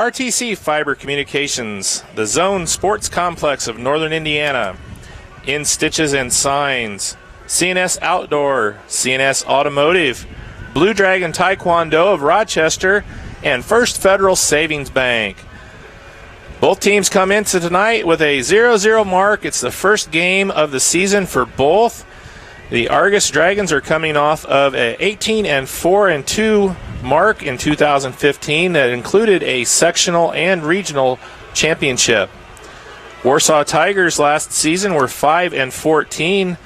RTC Fiber Communications, the Zone Sports Complex of Northern Indiana, In Stitches and Signs, CNS Outdoor, CNS Automotive, Blue Dragon Taekwondo of Rochester, and First Federal Savings Bank. Both teams come into tonight with a 0-0 mark. It's the first game of the season for both. The Argos Dragons are coming off of an 18-4-2 mark in 2015 that included a sectional and regional championship. Warsaw Tigers last season were 5-14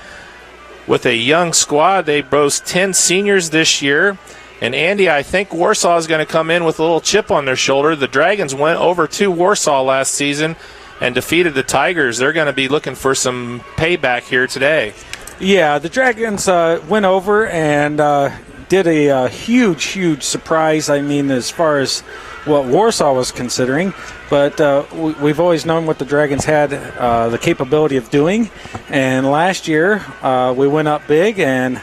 with a young squad. They boast 10 seniors this year. And Andy, I think Warsaw is going to come in with a little chip on their shoulder. The Dragons went over to Warsaw last season and defeated the Tigers. They're going to be looking for some payback here today. Yeah, the Dragons went over and did a huge surprise. I mean, as far as what Warsaw was considering. But we've always known what the Dragons had the capability of doing. And last year we went up big and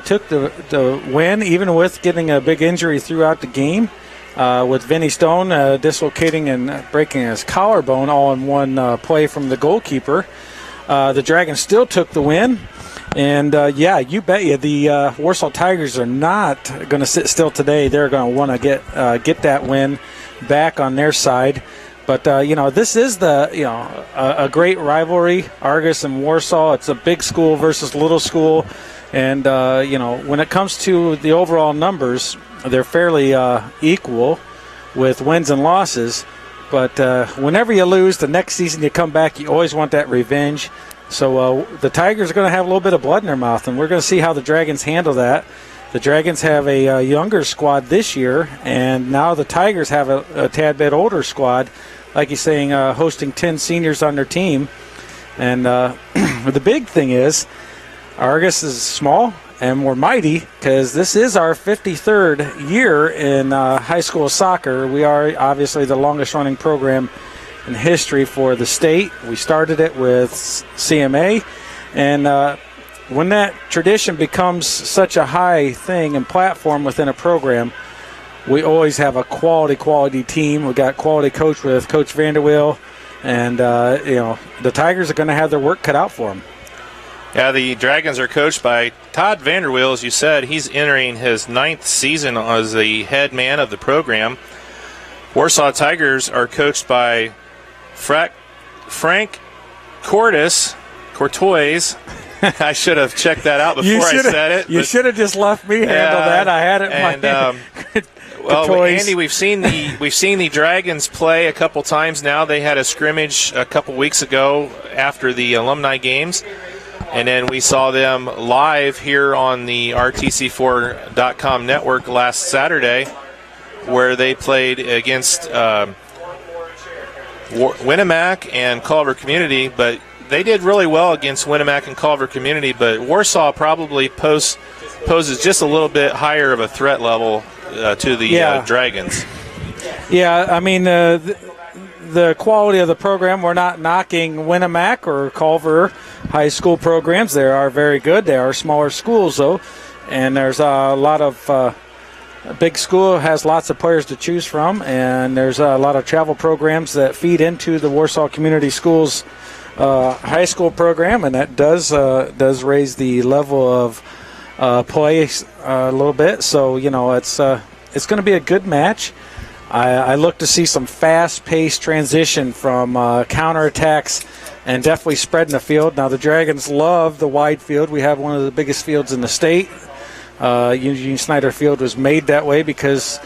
took the win, even with getting a big injury throughout the game, with Vinny Stone dislocating and breaking his collarbone all in one play from the goalkeeper. The Dragons still took the win. And, you bet you the Warsaw Tigers are not going to sit still today. They're going to want to get that win back on their side. But, this is a great rivalry, Argos and Warsaw. It's a big school versus little school. And, when it comes to the overall numbers, they're fairly equal with wins and losses. But whenever you lose, the next season you come back, you always want that revenge. So the Tigers are going to have a little bit of blood in their mouth, and we're going to see how the Dragons handle that. The Dragons have a younger squad this year, and now the Tigers have a tad bit older squad, like he's saying, hosting 10 seniors on their team. And the big thing is, Argos is small and we're mighty because this is our 53rd year in high school soccer. We are obviously the longest running program in history for the state. We started it with CMA, and when that tradition becomes such a high thing and platform within a program, we always have a quality team. We got quality coach with Coach Vanderweel, and the Tigers are going to have their work cut out for them. Yeah, the Dragons are coached by Todd Vanderweel, as you said. He's entering his 9th season as the head man of the program. Warsaw Tigers are coached by Frank Courtois. I should have checked that out before I said it. You should have just left me handle that. I had it in my Well, Andy, we've seen the Dragons play a couple times now. They had a scrimmage a couple weeks ago after the alumni games. And then we saw them live here on the RTC4.com network last Saturday, where they played against Winnemac and Culver Community. But they did really well against Winnemac and Culver Community. But Warsaw probably poses just a little bit higher of a threat level to the Dragons. Yeah, I mean, the quality of the program, we're not knocking Winnemac or Culver high school programs. They are very good. They are smaller schools, though, and there's a lot of a big school has lots of players to choose from, and there's a lot of travel programs that feed into the Warsaw Community Schools high school program, and that does raise the level of play a little bit. So it's going to be a good match. I look to see some fast-paced transition from counterattacks and definitely spreading the field. Now, the Dragons love the wide field. We have one of the biggest fields in the state. Eugene Snyder Field was made that way because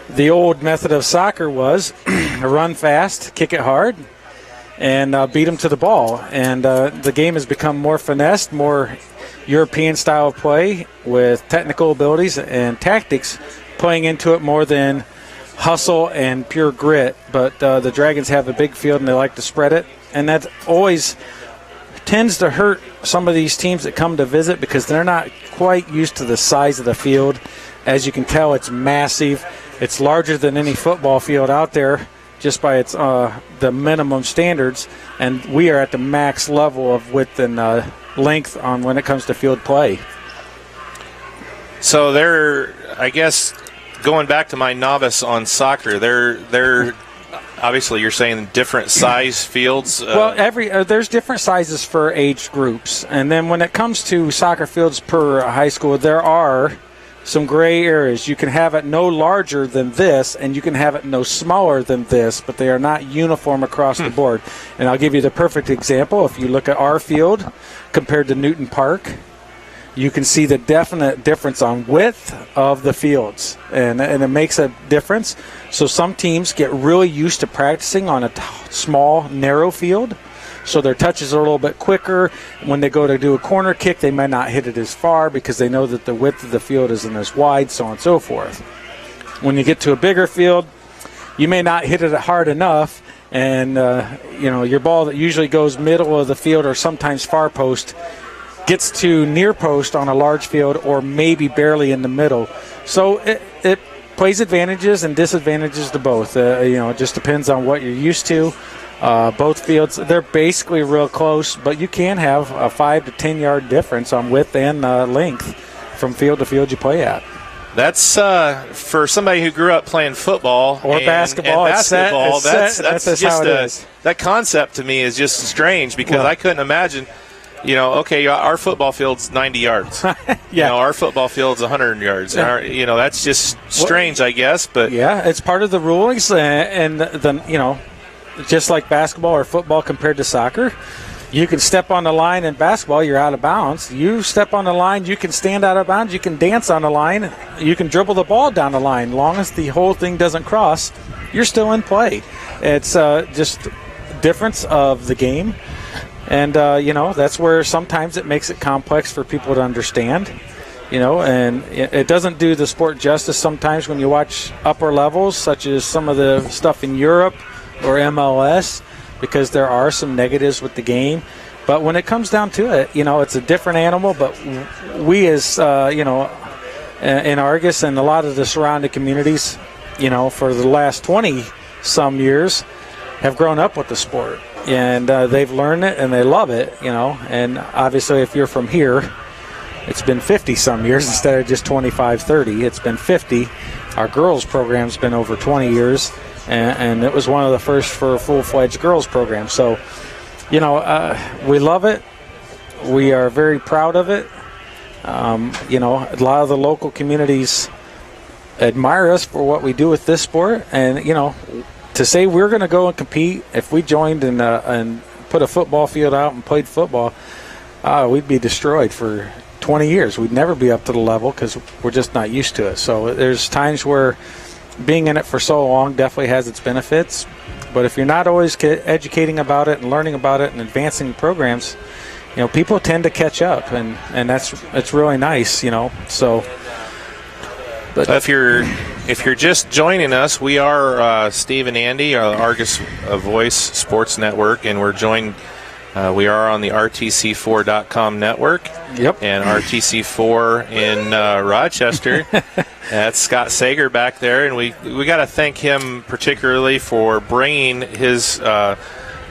the old method of soccer was run fast, kick it hard, and beat them to the ball. And the game has become more finessed, more European style of play with technical abilities and tactics playing into it more than hustle and pure grit. But the Dragons have a big field and they like to spread it, and that always tends to hurt some of these teams that come to visit because they're not quite used to the size of the field. As you can tell, it's massive. It's larger than any football field out there just by its the minimum standards, and we are at the max level of width and length on when it comes to field play. So they're, I guess, going back to my novice on soccer, they're obviously you're saying different size fields. Well, there's different sizes for age groups, and then when it comes to soccer fields per high school, there are some gray areas. You can have it no larger than this, and you can have it no smaller than this, but they are not uniform across the board. And I'll give you the perfect example. If you look at our field compared to Newton Park, you can see the definite difference on width of the fields, and it makes a difference. So some teams get really used to practicing on a small, narrow field, so their touches are a little bit quicker. When they go to do a corner kick, they might not hit it as far because they know that the width of the field isn't as wide, so on and so forth. When you get to a bigger field, you may not hit it hard enough, and your ball that usually goes middle of the field or sometimes far post gets to near post on a large field or maybe barely in the middle. So it plays advantages and disadvantages to both. It just depends on what you're used to. Both fields, they're basically real close, but you can have a 5 to 10 yard difference on width and length from field to field you play at. That's for somebody who grew up playing football or basketball. That's just how it is. That concept to me is just strange because I couldn't imagine. Our football field's 90 yards. Yeah. Our football field's 100 yards. That's just strange, I guess. But yeah, it's part of the rulings, and just like basketball or football compared to soccer, you can step on the line in basketball, you're out of bounds. You step on the line, you can stand out of bounds, you can dance on the line, you can dribble the ball down the line. Long as the whole thing doesn't cross, you're still in play. It's just difference of the game. And, that's where sometimes it makes it complex for people to understand, and it doesn't do the sport justice sometimes when you watch upper levels, such as some of the stuff in Europe or MLS, because there are some negatives with the game. But when it comes down to it, it's a different animal. But we as, in Argos and a lot of the surrounding communities, for the last 20-some years have grown up with the sport. And they've learned it and they love it, And obviously if you're from here, it's been 50-some years instead of just 25, 30. It's been 50. Our girls program's been over 20 years. And it was one of the first for a full-fledged girls program. So, we love it. We are very proud of it. A lot of the local communities admire us for what we do with this sport. And, to say we're going to go and compete, if we joined and put a football field out and played football, we'd be destroyed for 20 years. We'd never be up to the level because we're just not used to it. So there's times where being in it for so long definitely has its benefits, but if you're not always educating about it and learning about it and advancing programs, people tend to catch up, and it's really nice, So, but if you're just joining us, we are Steve and Andy, Argos Voice Sports Network, and we're joined. We are on the RTC4.com network. Yep. And RTC4 in Rochester. That's Scott Sager back there, and we got to thank him particularly for bringing his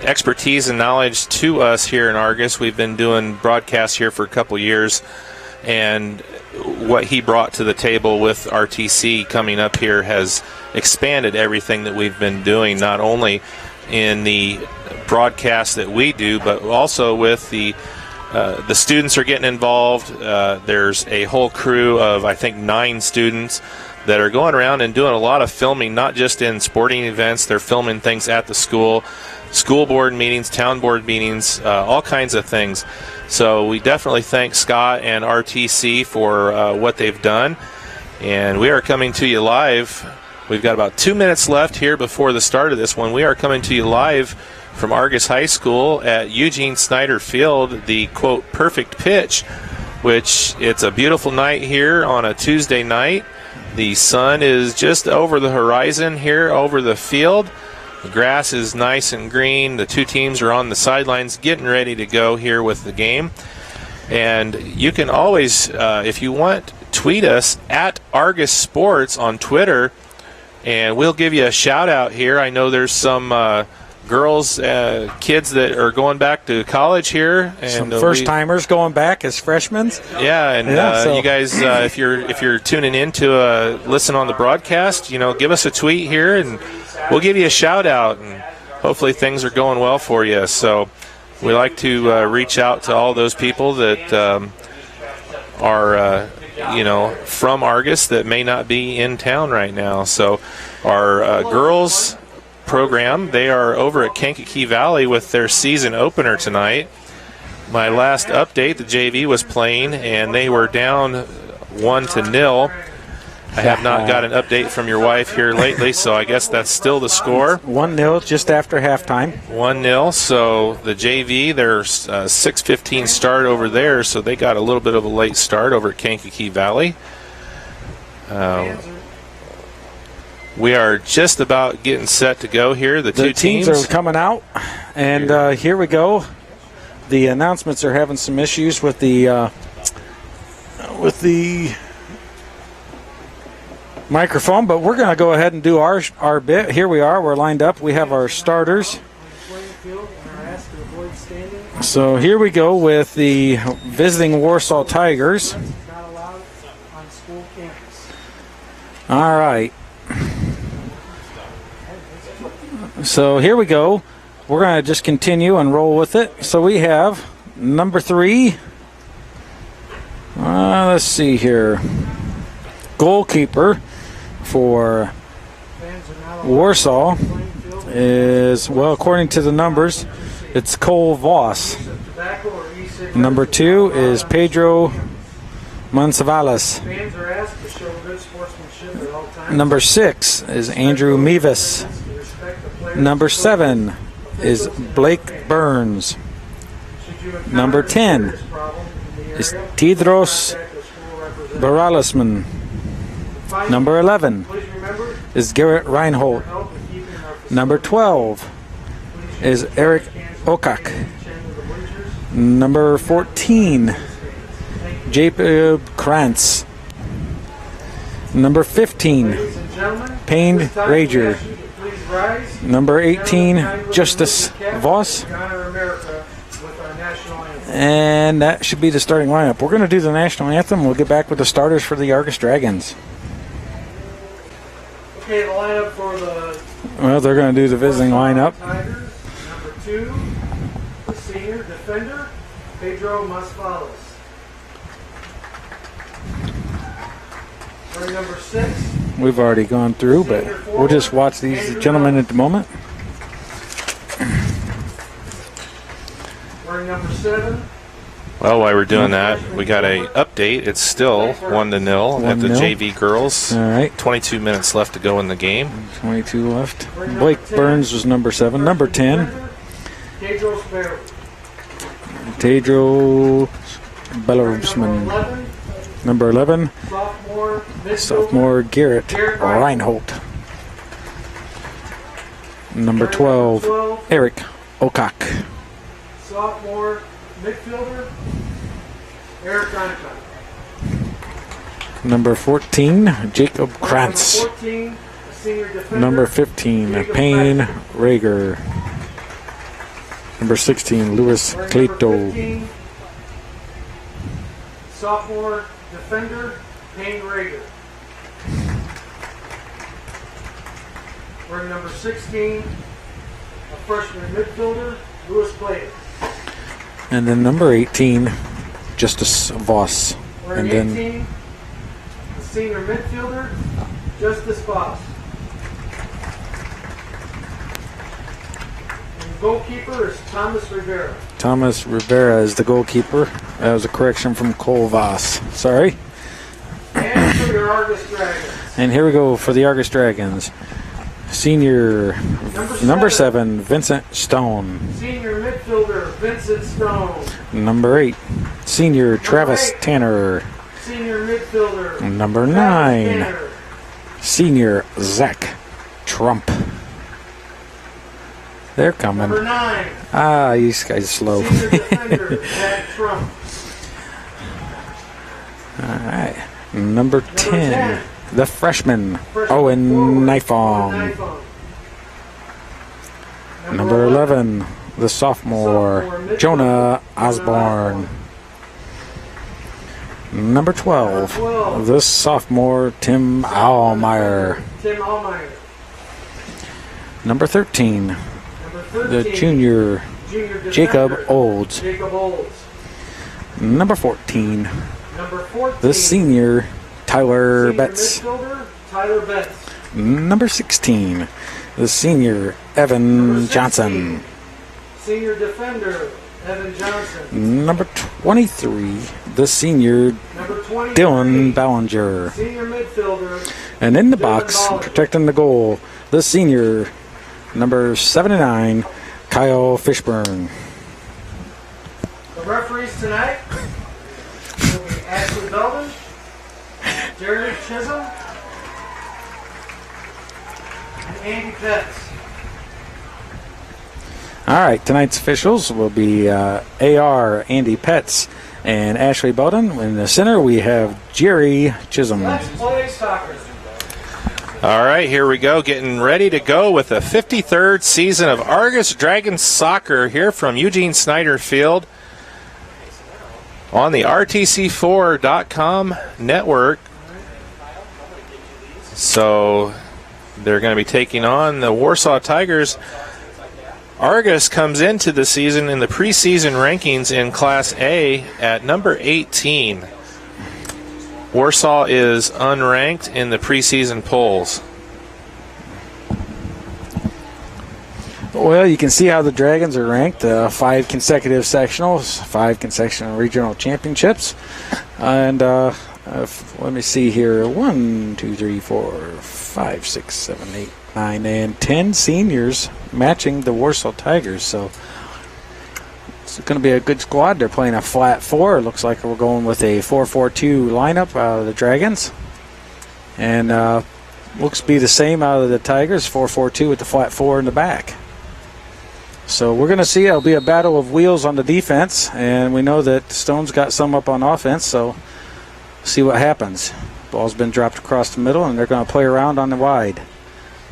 expertise and knowledge to us here in Argos. We've been doing broadcasts here for a couple years, and what he brought to the table with RTC coming up here has expanded everything that we've been doing, not only in the broadcast that we do, but also with the students are getting involved. There's a whole crew of, I think, 9 students that are going around and doing a lot of filming, not just in sporting events. They're filming things at the school board meetings, town board meetings, all kinds of things. So we definitely thank Scott and RTC for what they've done. And we are coming to you live. We've got about 2 minutes left here before the start of this one. We are coming to you live from Argos High School at Eugene Snyder Field, the, quote, perfect pitch, which it's a beautiful night here on a Tuesday night. The sun is just over the horizon here over the field. The grass is nice and green. The two teams are on the sidelines getting ready to go here with the game. And you can always, if you want, tweet us at Argos Sports on Twitter, and we'll give you a shout-out here. I know there's some girls, kids that are going back to college here, and some first-timers going back as freshmen. Yeah, and you guys, if you're tuning in to listen on the broadcast, give us a tweet here, and we'll give you a shout out, and hopefully things are going well for you. So we like to reach out to all those people that are from Argos that may not be in town right now. So our girls program, they are over at Kankakee Valley with their season opener tonight. My last update, the JV was playing, and they were down 1-0. I have not got an update from your wife here lately, so I guess that's still the score. 1-0 just after halftime. 1-0. So the JV, their 6:15 start over there, so they got a little bit of a late start over at Kankakee Valley. We are just about getting set to go here. The two teams are coming out, and here we go. The announcements are having some issues with the microphone, but we're going to go ahead and do our bit. Here we are. We're lined up. We have our starters. So here we go with the visiting Warsaw Tigers. All right. So here we go. We're going to just continue and roll with it. So we have number 3. Let's see here. Goalkeeper for Warsaw is, well, according to the numbers, it's Cole Voss. Number 2 is Pedro Mansavalas. Number 6 is Andrew Mevis. Number 7 is Blake Burns. Number 10 is Tidros Baralisman. Number 11 is Garrett Reinhold. Number 12 is Eric Okak. Number 14, Jacob Krantz. Number 15, Payne Rager. Number 18, Justice Voss. And that should be the starting lineup. We're going to do the national anthem. We'll get back with the starters for the Argos Dragons. Okay, the lineup for the... Well, they're going to do the visiting lineup. Tigers. Number 2, the senior defender, Pedro Masvalas. For number 6... We've already gone through, but we'll just watch these gentlemen at the moment. Wearing number 7. Well, while we're doing that, we got a update. It's still 1-0 at the JV girls. All right. 22 minutes left to go in the game. 22 left. Blake Burns was number 7. Number 10, Tedros Bellerusman. Number 11, sophomore Garrett Reinhold. Number 12, Eric Okak. Sophomore midfielder, Eric Reinhold. Number 14, Jacob Krantz. Number 15, Payne Rager. Number 16, Louis Cleto. Sophomore defender, Payne Rager. Wearing number 16, a freshman midfielder, Louis Clayton. And then number 18, Justice Voss. Wearing And then 18, the senior midfielder, Justice Voss. And the goalkeeper is Thomas Rivera. Thomas Rivera is the goalkeeper. That was a correction from Cole Voss. Sorry. And for your Argos Dragons. And here we go for the Argos Dragons. Senior number 7, Vincent Stone. Senior midfielder, Vincent Stone. Number 8, senior Travis Tanner. Senior midfielder, Number Travis 9, Tanner. senior Zach Trump. They're coming. Number 9, These guys are slow. senior defender, Zach Trump. All right. Number 10, 10, the freshman, freshman Owen forward, Nifong. Nifong. Number 11, the sophomore, midfielder, Jonah Osborne. Number 12, the sophomore, Tim Allmeyer. Tim Allmeyer. Number 13, Number 13, the junior defender, Jacob Olds. Jacob Olds. Number 14, Number 14, the senior Tyler senior Betts. midfielder, Tyler Betts. Number 16, the senior Evan Number 16, Johnson. Senior defender, Evan Johnson. Number 23, the senior Number 23, Dylan Ballinger. senior midfielder, And in the Dylan box, Ballinger. protecting the goal, the senior number 79, Kyle Fishburne. The referees tonight will be Ashley Belden, Jeremy Chisholm, and Andy Petts. All right, tonight's officials will be AR Andy Petts and Ashley Belden. In the center, we have Jerry Chisholm. Let's play soccer. All right, here we go, getting ready to go with the 53rd season of Argos Dragons Soccer here from Eugene Snyder Field on the RTC4.com network. So they're going to be taking on the Warsaw Tigers. Argos comes into the season in the preseason rankings in Class A at number 18. Warsaw is unranked in the preseason polls. Well, you can see how the Dragons are ranked. 5 consecutive sectionals, 5 consecutive regional championships. And let me see here. 1, 2, 3, 4, 5, 6, 7, 8, 9, and 10 seniors matching the Warsaw Tigers. So it's going to be a good squad. They're playing a flat 4. It looks like we're going with a 4-4-2 lineup out of the Dragons. And looks to be the same out of the Tigers, 4-4-2 with the flat 4 in the back. So we're going to see it'll be a battle of wheels on the defense, and we know that Stone's got some up on offense, so see what happens. Ball's been dropped across the middle, and they're going to play around on the wide.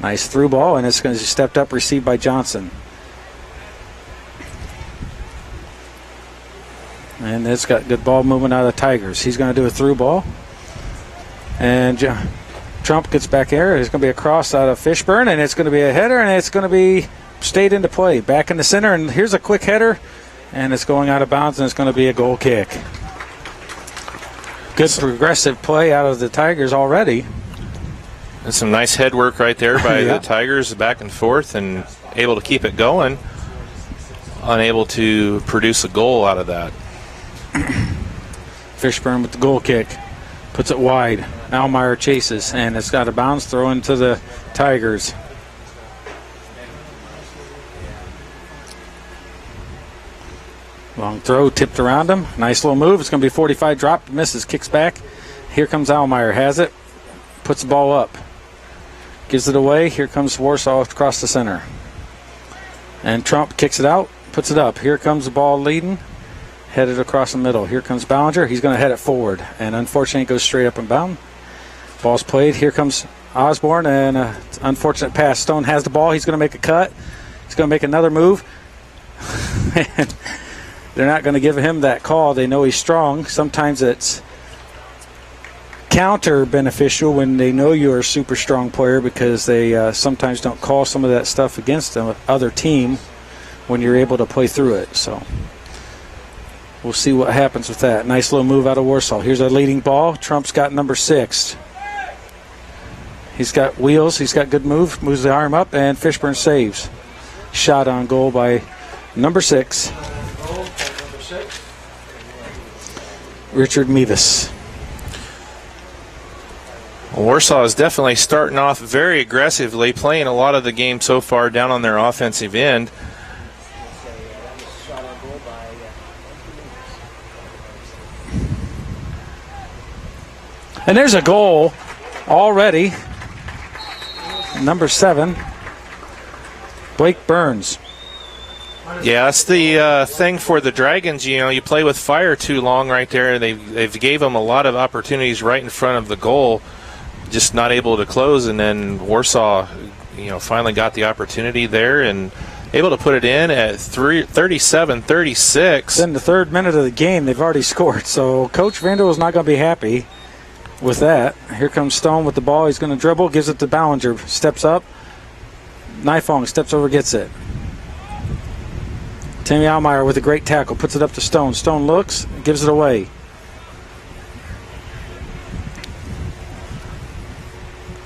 Nice through ball, and it's going to be stepped up, received by Johnson. And it's got good ball movement out of the Tigers. He's going to do a through ball. And Trump gets back there. It's going to be a cross out of Fishburne, and it's going to be a header, and it's going to be stayed into play. Back in the center, and here's a quick header, and it's going out of bounds, and it's going to be a goal kick. Good progressive play out of the Tigers already. And some nice head work right there by Yeah. the Tigers, back and forth, and able to keep it going. Unable to produce a goal out of that. Fishburne with the goal kick. Puts it wide. Almeyer chases, and it's got a bounce throw into the Tigers. Long throw, tipped around him. Nice little move. It's going to be 45 drop. Misses, kicks back. Here comes Almeyer. Has it. Puts the ball up. Gives it away. Here comes Warsaw across the center. And Trump kicks it out. Puts it up. Here comes the ball leading. Headed across the middle. Here comes Ballinger. He's going to head it forward. And unfortunately, it goes straight up and bound. Ball's played. Here comes Osborne. And an unfortunate pass. Stone has the ball. He's going to make a cut. He's going to make another move. And they're not going to give him that call. They know he's strong. Sometimes it's counter beneficial when they know you're a super strong player, because they sometimes don't call some of that stuff against the other team when you're able to play through it. So we'll see what happens with that. Nice little move out of Warsaw. Here's a leading ball. Trump's got number 6. He's got wheels. He's got good move. Moves the arm up, and Fishburne saves. Shot on goal by number 6. Richard Mevis. Warsaw is definitely starting off very aggressively, playing a lot of the game so far down on their offensive end. And there's a goal already. Number 7, Blake Burns. Yeah, that's the thing for the Dragons. You know, you play with fire too long right there. They've gave them a lot of opportunities right in front of the goal, just not able to close. And then Warsaw, finally got the opportunity there and able to put it in at 37-36. In the 3rd minute of the game, they've already scored. So Coach Vandal is not going to be happy with that. Here comes Stone with the ball. He's going to dribble, gives it to Ballinger, steps up. Nifong steps over, gets it. Timmy Almeyer with a great tackle, puts it up to Stone. Stone looks, gives it away.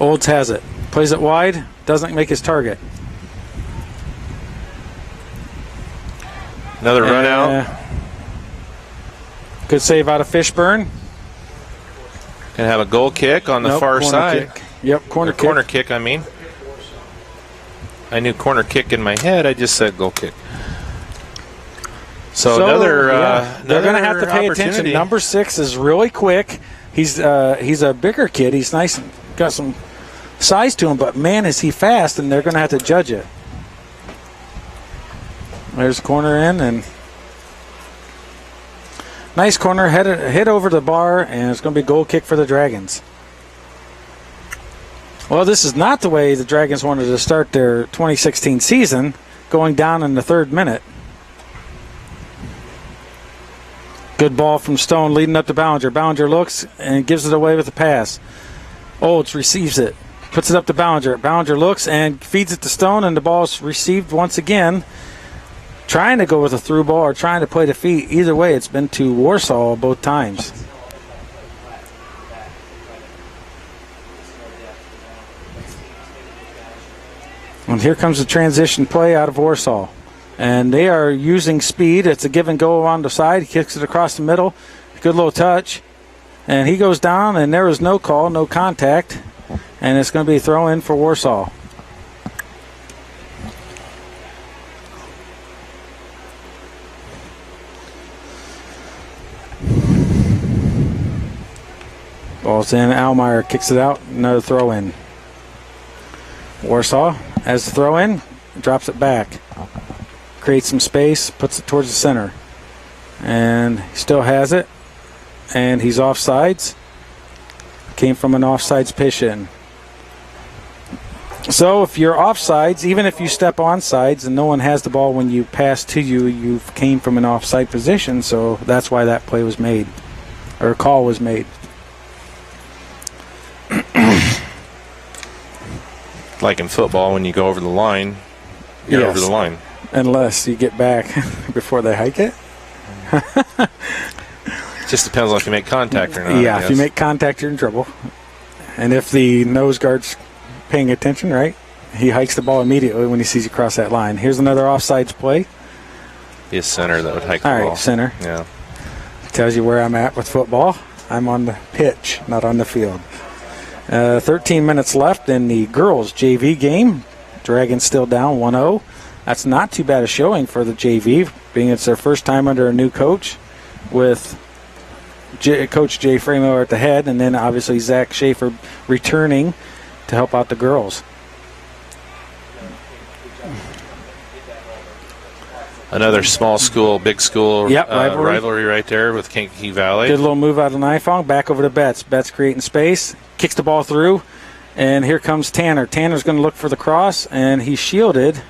Olds has it. Plays it wide, doesn't make his target. Another run out. Good save out of Fishburne. Gonna have a goal kick on the far side. Kick. Yep, corner kick. Corner kick, I mean. I knew corner kick in my head. I just said goal kick. So another they're going to have to pay attention. Number 6 is really quick. He's a bigger kid. He's nice and got some size to him, but man, is he fast, and they're going to have to judge it. There's a corner in, and nice corner, hit over the bar, and it's going to be a goal kick for the Dragons. Well, this is not the way the Dragons wanted to start their 2016 season, going down in the 3rd minute. Good ball from Stone leading up to Ballinger. Ballinger looks and gives it away with a pass. Olds receives it, puts it up to Ballinger. Ballinger looks and feeds it to Stone, and the ball's received once again. Trying to go with a through ball or trying to play the feet. Either way, it's been to Warsaw both times. And here comes the transition play out of Warsaw. And they are using speed. It's a give and go on the side. He kicks it across the middle. Good little touch. And he goes down, and there was no call, no contact. And it's going to be a throw in for Warsaw. Ball's in. Almeyer kicks it out. Another throw in. Warsaw has the throw in. Drops it back. Creates some space, puts it towards the center. And he still has it. And he's offsides. Came from an offsides pitch in. So if you're offsides, even if you step on sides and no one has the ball when you pass to you, you came from an offside position. So that's why that play was made, or call was made. Like in football, when you go over the line, you're over the line. Unless you get back before they hike it. Just depends on if you make contact or not. Yeah, if you make contact, you're in trouble. And if the nose guard's paying attention, right, he hikes the ball immediately when he sees you cross that line. Here's another offsides play. Be a center that would hike the ball. All right, center. Yeah. Tells you where I'm at with football. I'm on the pitch, not on the field. 13 minutes left in the girls' JV game. Dragons still down 1-0. That's not too bad a showing for the JV, being it's their first time under a new coach with Coach Jay Framo at the head, and then obviously Zach Schaefer returning to help out the girls. Another small school, big school rivalry right there with Kankakee Valley. Good little move out of Nifong, back over to Betts. Betts creating space, kicks the ball through, and here comes Tanner. Tanner's going to look for the cross, and he's shielded,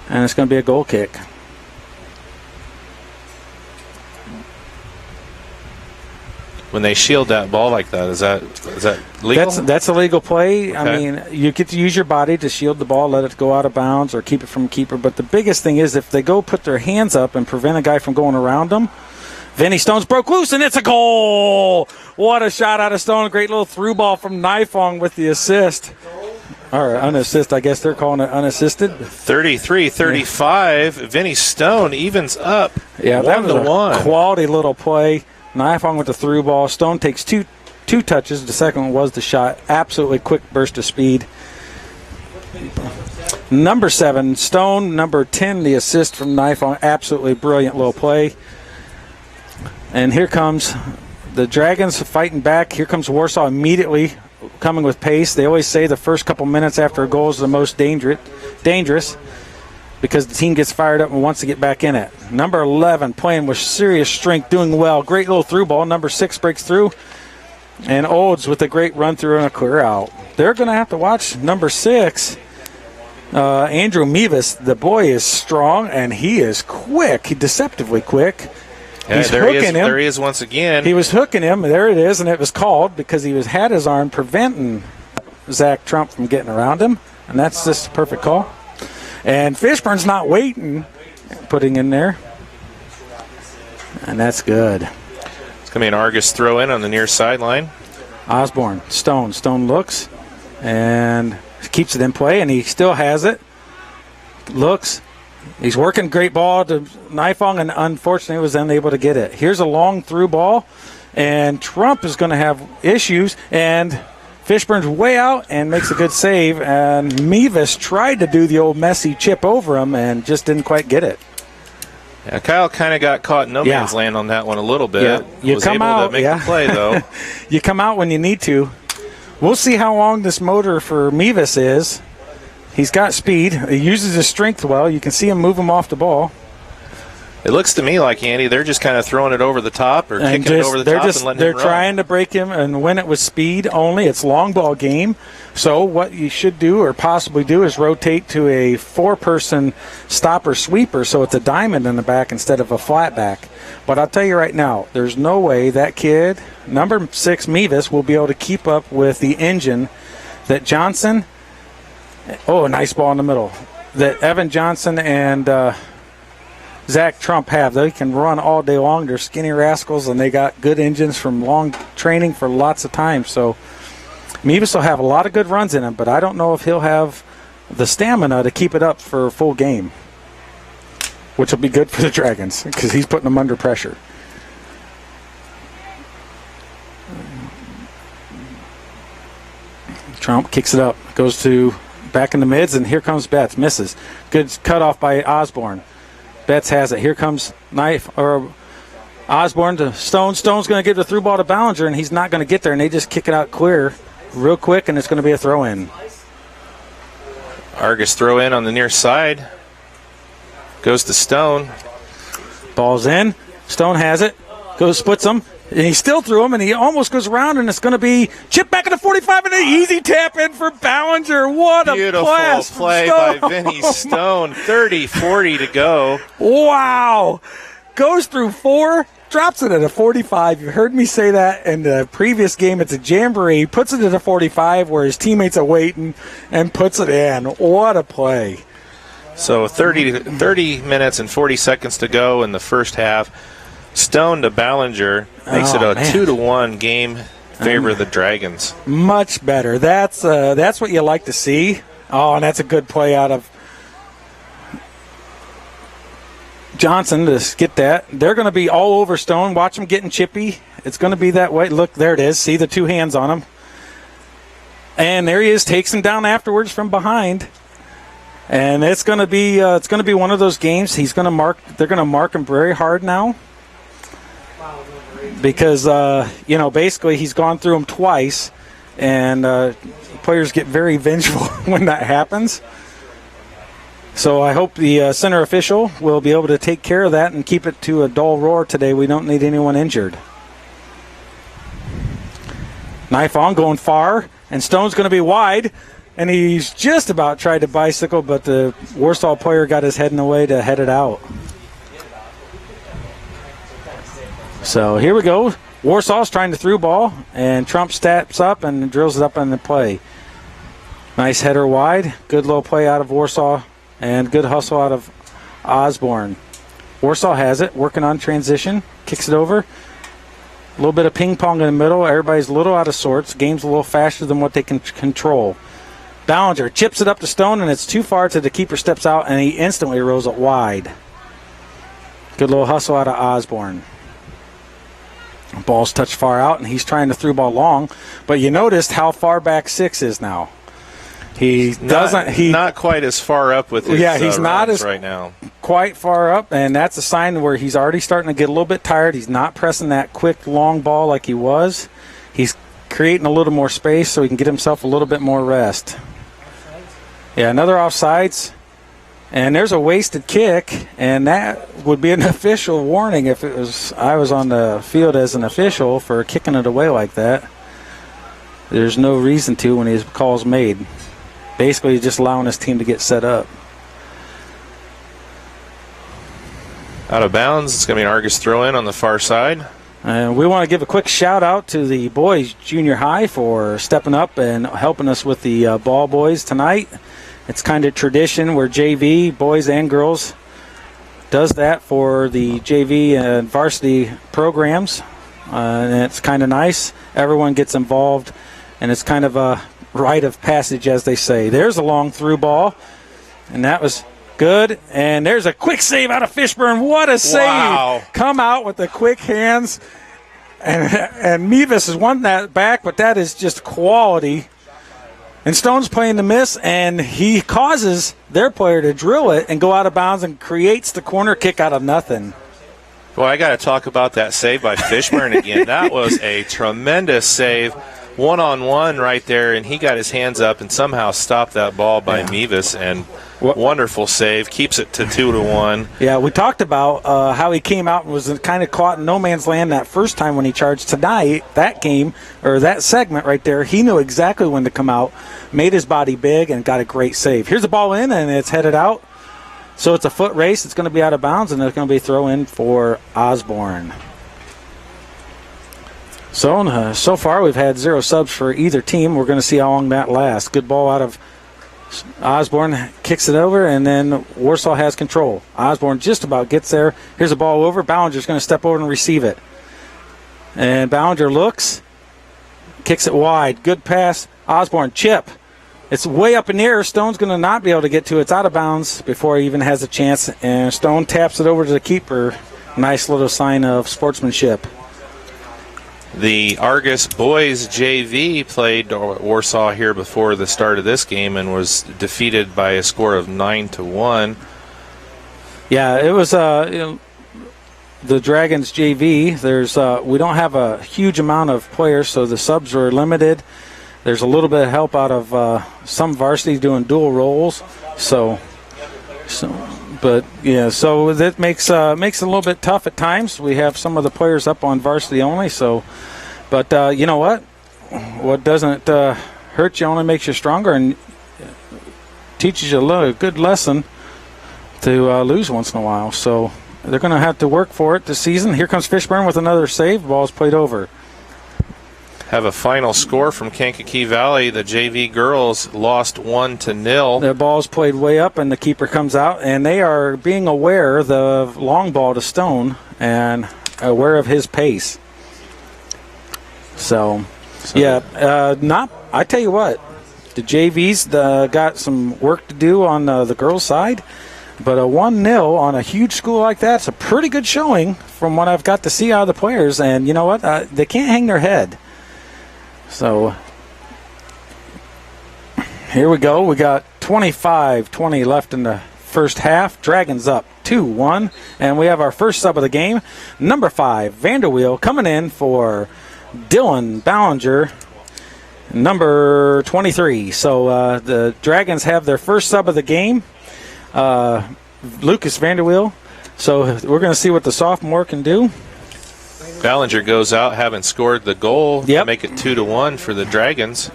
and it's going to be a goal kick. When they shield that ball like that, is that legal? That's a legal play. Okay. I mean, you get to use your body to shield the ball, let it go out of bounds, or keep it from keeper. But the biggest thing is if they go put their hands up and prevent a guy from going around them. Vinny Stones broke loose, and it's a goal! What a shot out of Stone. Great little through ball from Nifong with the assist. Or unassist, I guess they're calling it unassisted. 33-35. Vinny Stone evens up. Yeah, that was a 1-1. quality little play. Nifong with the through ball. Stone takes two touches. The second one was the shot. Absolutely quick burst of speed. Number 7, Stone. Number 10, the assist from Nifong. Absolutely brilliant little play. And here comes the Dragons fighting back. Here comes Warsaw immediately coming with pace. They always say the first couple minutes after a goal is the most dangerous because the team gets fired up and wants to get back in it. Number 11 playing with serious strength, doing well. Great little through ball. Number 6 breaks through. And Olds with a great run through and a clear out. They're going to have to watch number 6. Andrew Mevis, the boy is strong and he is quick. He's deceptively quick. Yeah, He's hooking him. There he is once again. He was hooking him. There it is, and it was called because he had his arm preventing Zach Trump from getting around him. and that's just a perfect call. And Fishburne's not waiting, putting in there. And that's good. It's going to be an Argos throw in on the near sideline. Osborne, Stone. Stone looks and keeps it in play, and he still has it. Looks. He's working great ball to Nifong, and unfortunately was unable to get it. Here's a long through ball, and Trump is going to have issues, and Fishburne's way out and makes a good save, and Mevis tried to do the old messy chip over him and just didn't quite get it. Yeah, Kyle kind of got caught in no man's land on that one a little bit. Yeah. You was come able out, to make the play, though. You come out when you need to. We'll see how long this motor for Mevis is. He's got speed. He uses his strength well. You can see him move him off the ball. It looks to me like, Andy, they're just kind of throwing it over the top or kicking it over the top and letting him run. They're trying to break him and win it with speed only. It's long ball game. So what you should do or possibly do is rotate to a 4-person stopper sweeper so it's a diamond in the back instead of a flat back. But I'll tell you right now, there's no way that kid, number 6 Mevis, will be able to keep up with the engine that Johnson, a nice ball in the middle, that Evan Johnson and Zach Trump have. They can run all day long. They're skinny rascals, and they got good engines from long training for lots of time. So Mevis will have a lot of good runs in him, but I don't know if he'll have the stamina to keep it up for a full game, which will be good for the Dragons because he's putting them under pressure. Trump kicks it up, goes to back in the mids, and here comes Betts. Misses. Good cutoff by Osborne. Betts has it. Here comes Osborne to Stone. Stone's going to give the through ball to Ballinger, and he's not going to get there, and they just kick it out clear real quick, and it's going to be a throw-in. Argus throw in on the near side. Goes to Stone. Ball's in. Stone has it. Splits him. And he still threw him, and he almost goes around, and it's going to be chipped back at the 45, and an easy tap in for Ballinger. What a beautiful play by Vinny Stone. 30-40 to go. Wow. Goes through 4, drops it at a 45. You heard me say that in the previous game. It's a jamboree. Puts it at a 45 where his teammates are waiting and puts it in. What a play. So 30 minutes and 40 seconds to go in the first half. Stone to Ballinger makes it a 2-1 game favor of the Dragons. Much better. That's what you like to see. Oh, and that's a good play out of Johnson to get that. They're going to be all over Stone. Watch him getting chippy. It's going to be that way. Look, there it is. See the 2 hands on him. And there he is. Takes him down afterwards from behind. And it's going to be one of those games. They're going to mark him very hard now. Because, basically he's gone through them twice, and players get very vengeful when that happens. So I hope the center official will be able to take care of that and keep it to a dull roar today. We don't need anyone injured. Knife on, going far, and Stone's going to be wide, and he's just about tried to bicycle, but the Warsaw player got his head in the way to head it out. So here we go. Warsaw's trying to through ball, and Trump steps up and drills it up in the play. Nice header wide. Good low play out of Warsaw, and good hustle out of Osborne. Warsaw has it, working on transition. Kicks it over. A little bit of ping pong in the middle. Everybody's a little out of sorts. Game's a little faster than what they can control. Ballinger chips it up to Stone, and it's too far to the keeper steps out, and he instantly rolls it wide. Good little hustle out of Osborne. Ball's touched far out, and he's trying to through ball long. But you noticed how far back 6 is now. Not quite as far up with his he's not as right now. Quite far up, and that's a sign where he's already starting to get a little bit tired. He's not pressing that quick long ball like he was. He's creating a little more space so he can get himself a little bit more rest. Yeah, another offsides. And there's a wasted kick, and that would be an official warning if I was on the field as an official for kicking it away like that. There's no reason to when his call's made. Basically, he's just allowing his team to get set up. Out of bounds. It's going to be an Argus throw in on the far side. We want to give a quick shout out to the boys junior high for stepping up and helping us with the ball boys tonight. It's kind of tradition where JV, boys and girls, does that for the JV and varsity programs. And it's kind of nice. Everyone gets involved, and it's kind of a rite of passage, as they say. There's a long through ball, and that was good. And there's a quick save out of Fishburne. What a save. Wow. Come out with the quick hands. And Mevis has won that back, but that is just quality. And Stone's playing the miss, and he causes their player to drill it and go out of bounds and creates the corner kick out of nothing. Boy, I got to talk about that save by Fishburne again. That was a tremendous save. One-on-one right there, and he got his hands up and somehow stopped that ball by Mevis, and wonderful save. Keeps it to 2-1. Yeah, we talked about how he came out and was kind of caught in no man's land that first time when he charged. Tonight, that game, or that segment right there, he knew exactly when to come out, made his body big, and got a great save. Here's the ball in, and it's headed out. So it's a foot race. It's going to be out of bounds, and it's going to be throw in for Osborne. So far we've had 0 subs for either team. We're going to see how long that lasts. Good ball out of Osborne, kicks it over, and then Warsaw has control. Osborne just about gets there. Here's a ball over. Ballinger's going to step over and receive it. And Ballinger looks, kicks it wide. Good pass. Osborne, chip. It's way up in the air. Stone's going to not be able to get to it. It's out of bounds before he even has a chance. And Stone taps it over to the keeper. Nice little sign of sportsmanship. The Argos boys JV played Warsaw here before the start of this game and was defeated by a score of 9-1. Yeah, it was the Dragons JV. There's we don't have a huge amount of players, so the subs are limited. There's a little bit of help out of some varsity doing dual roles. So that makes it a little bit tough at times. We have some of the players up on varsity only. But you know what? What doesn't hurt you only makes you stronger and teaches you a good lesson to lose once in a while. So they're going to have to work for it this season. Here comes Fishburne with another save. Ball's played over. Have a final score from Kankakee Valley. The JV girls lost 1-0. The ball's played way up, and the keeper comes out, and they are being aware the long ball to Stone and aware of his pace. I tell you what, the JVs got some work to do on the girls' side, but a 1-0 on a huge school like that's a pretty good showing from what I've got to see out of the players, and you know what? They can't hang their head. So here we go. We got 25-20 left in the first half. Dragons up 2-1. And we have our first sub of the game. Number 5, Vanderweel, coming in for Dylan Ballinger, number 23. So the Dragons have their first sub of the game, Lucas Vanderweel. So we're going to see what the sophomore can do. Ballinger goes out, having scored the goal to Yep. make it 2-1 for the Dragons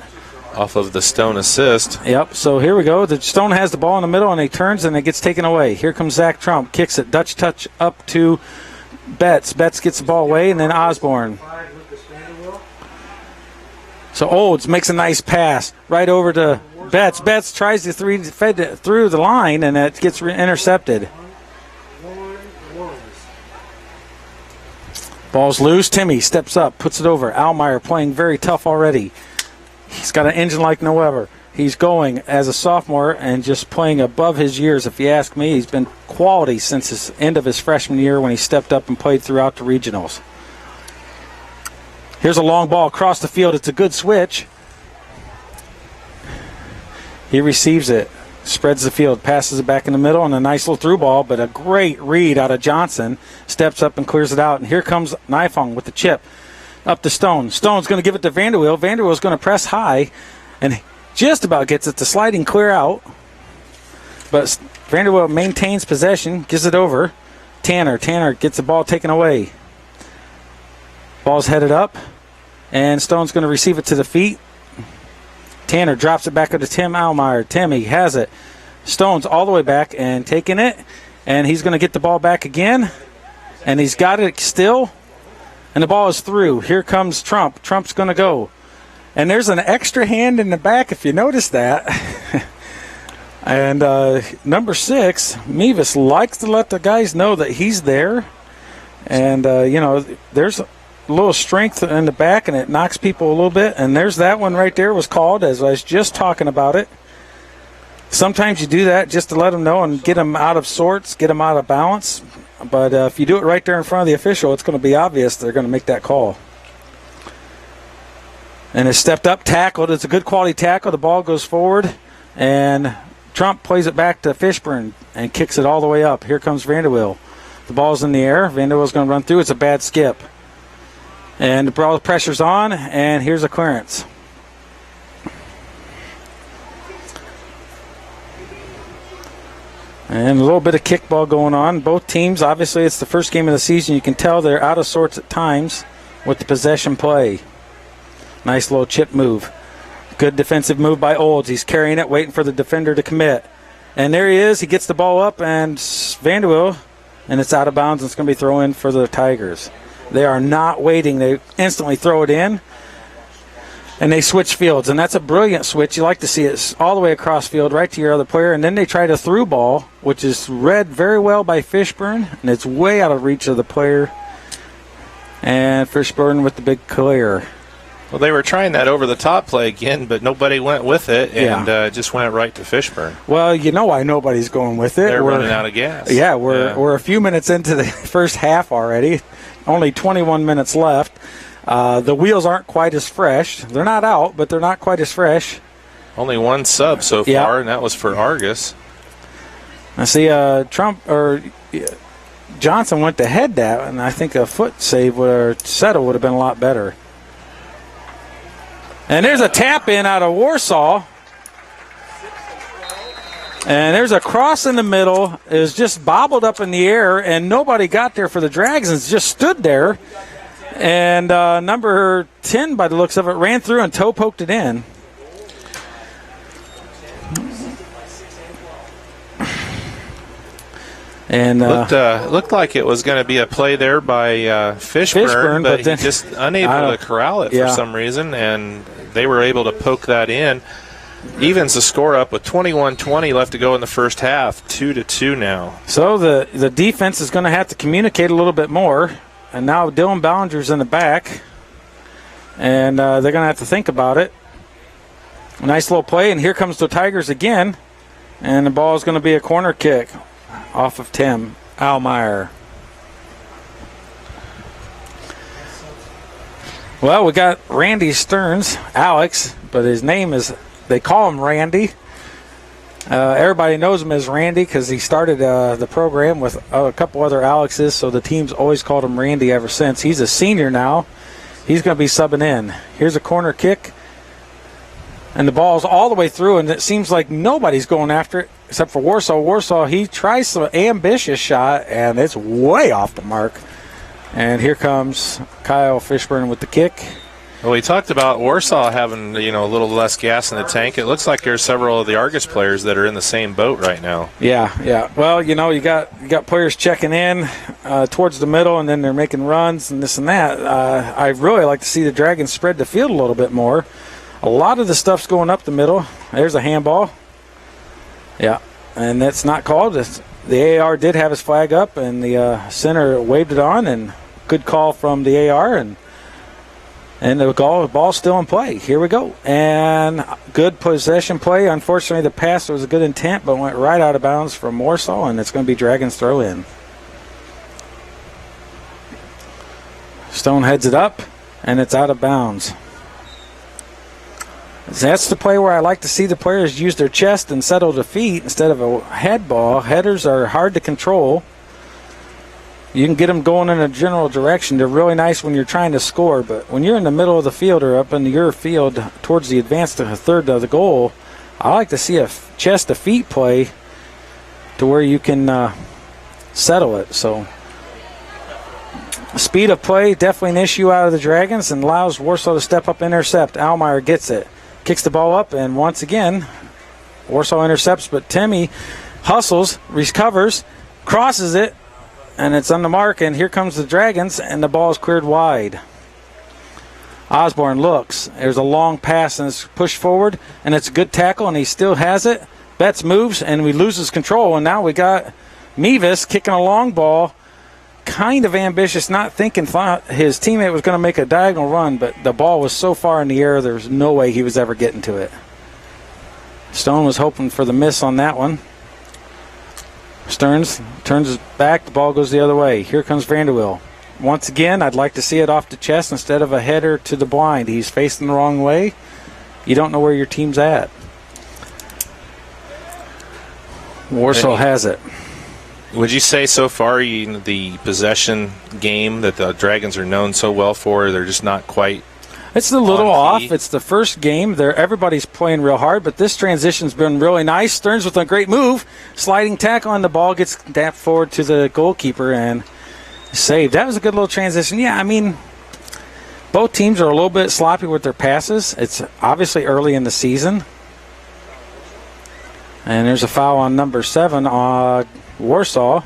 off of the Stone assist. Yep, so here we go. The Stone has the ball in the middle, and he turns, and it gets taken away. Here comes Zach Trump, kicks it, Dutch touch up to Betts. Betts gets the ball away, and then Osborne. So Olds makes a nice pass right over to Betts. Betts tries to fed it through the line, and it gets intercepted. Ball's loose. Timmy steps up, puts it over. Almeyer playing very tough already. He's got an engine like no other. He's going as a sophomore and just playing above his years, if you ask me. He's been quality since the end of his freshman year when he stepped up and played throughout the regionals. Here's a long ball across the field. It's a good switch. He receives it, spreads the field, passes it back in the middle, and a nice little through ball, but a great read out of Johnson. Steps up and clears it out. And here comes Nifong with the chip up to Stone. Stone's going to give it to Vanderweel. Vanderweel's going to press high and just about gets it to sliding clear out. But Vanderweel maintains possession, gives it over. Tanner gets the ball taken away. Ball's headed up, and Stone's going to receive it to the feet. Tanner drops it back to Tim Almeyer. Timmy has it. Stone's all the way back and taking it, and he's going to get the ball back again, and he's got it still. And the ball is through. Here comes Trump. Trump's going to go. And there's an extra hand in the back, if you notice that. And number 6, Mevis, likes to let the guys know that he's there. And, there's a little strength in the back, and it knocks people a little bit. And there's that one right there was called, as I was just talking about it. Sometimes you do that just to let them know and get them out of sorts, get them out of balance. But if you do it right there in front of the official, it's going to be obvious they're going to make that call. And it's stepped up, tackled. It's a good quality tackle. The ball goes forward, and Trump plays it back to Fishburne and kicks it all the way up. Here comes Vanderwill. The ball's in the air. Vanderwill's going to run through. It's a bad skip. And the ball pressure's on, and here's a clearance. And a little bit of kickball going on. Both teams, obviously, it's the first game of the season. You can tell they're out of sorts at times with the possession play. Nice little chip move. Good defensive move by Olds. He's carrying it, waiting for the defender to commit. And there he is. He gets the ball up, and Vanderwill, and it's out of bounds, and it's going to be thrown in for the Tigers. They are not waiting. They instantly throw it in. And they switch fields, and that's a brilliant switch. You like to see it all the way across field, right to your other player, and then they try to through ball, which is read very well by Fishburne, and it's way out of reach of the player. And Fishburne with the big clear. Well, they were trying that over-the-top play again, but nobody went with it, and just went right to Fishburne. Well, you know why nobody's going with it. They're running out of gas. Yeah, we're a few minutes into the first half already. Only 21 minutes left. The wheels aren't quite as fresh. They're not out, but they're not quite as fresh. Only one sub so far, and that was for Argos. I see Johnson went to head that, and I think a foot save or settle would have been a lot better. And there's a tap in out of Warsaw. And there's a cross in the middle. It was just bobbled up in the air, and nobody got there for the Dragons. Just stood there. And number 10, by the looks of it, ran through and toe poked it in. And looked like it was going to be a play there by Fishburne, but he just unable to corral it for some reason, and they were able to poke that in. Evens the score up with 21-20 left to go in the first half, 2-2 now. So the defense is going to have to communicate a little bit more. And now Dylan Ballinger's in the back, and they're going to have to think about it. A nice little play, and here comes the Tigers again, and the ball is going to be a corner kick off of Tim Almeyer. Well, we got Randy Stearns, Alex, but his name is, they call him Randy. Everybody knows him as Randy because he started the program with a couple other Alexes, so the team's always called him Randy ever since. He's a senior now. He's going to be subbing in. Here's a corner kick, and the ball's all the way through, and it seems like nobody's going after it except for Warsaw. Warsaw, he tries some ambitious shot, and it's way off the mark. And here comes Kyle Fishburne with the kick. Well, we talked about Warsaw having, a little less gas in the tank. It looks like there's several of the Argos players that are in the same boat right now. Yeah. Well, you got players checking in towards the middle, and then they're making runs and this and that. I really like to see the Dragons spread the field a little bit more. A lot of the stuff's going up the middle. There's a handball. Yeah, and that's not called. The AR did have his flag up, and the center waved it on, and good call from the AR, and the ball's still in play. Here we go. And good possession play. Unfortunately, the pass was a good intent, but went right out of bounds from Warsaw, and it's going to be Dragons throw in. Stone heads it up, and it's out of bounds. That's the play where I like to see the players use their chest and settle the feet instead of a head ball. Headers are hard to control. You can get them going in a general direction. They're really nice when you're trying to score, but when you're in the middle of the field or up in your field towards the advanced third of the goal, I like to see a chest to feet play to where you can settle it. So speed of play, definitely an issue out of the Dragons, and allows Warsaw to step up and intercept. Almeyer gets it, kicks the ball up, and once again, Warsaw intercepts, but Timmy hustles, recovers, crosses it, and it's on the mark, and here comes the Dragons, and the ball is cleared wide. Osborne looks. There's a long pass, and it's pushed forward, and it's a good tackle, and he still has it. Betts moves, and we loses control, and now we got Mevis kicking a long ball, kind of ambitious, not thinking thought his teammate was going to make a diagonal run, but the ball was so far in the air, there's no way he was ever getting to it. Stone was hoping for the miss on that one. Stearns turns his back. The ball goes the other way. Here comes Vanderwill. Once again, I'd like to see it off the chest instead of a header to the blind. He's facing the wrong way. You don't know where your team's at. Warsaw has it. Would you say so far the possession game that the Dragons are known so well for, they're just not quite It's a little off. It's the first game. Everybody's playing real hard, but this transition's been really nice. Stearns with a great move. Sliding tackle on the ball, gets dapped forward to the goalkeeper and saved. That was a good little transition. Yeah, I mean, both teams are a little bit sloppy with their passes. It's obviously early in the season. And there's a foul on number 7, Warsaw.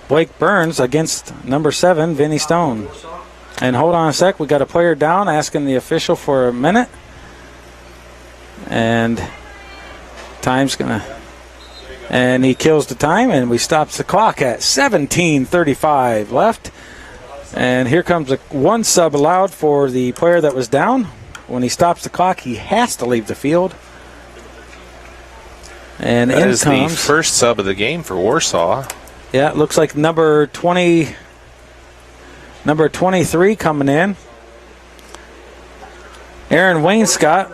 Blake Burns against number 7, Vinny Stone. And hold on a sec, we got a player down, asking the official for a minute. And time's gonna, and he kills the time, and we stops the clock at 17:35 left. And here comes one sub allowed for the player that was down. When he stops the clock, he has to leave the field. And that in is comes the first sub of the game for Warsaw. Yeah, it looks like number 23 coming in. Aaron Wainscott.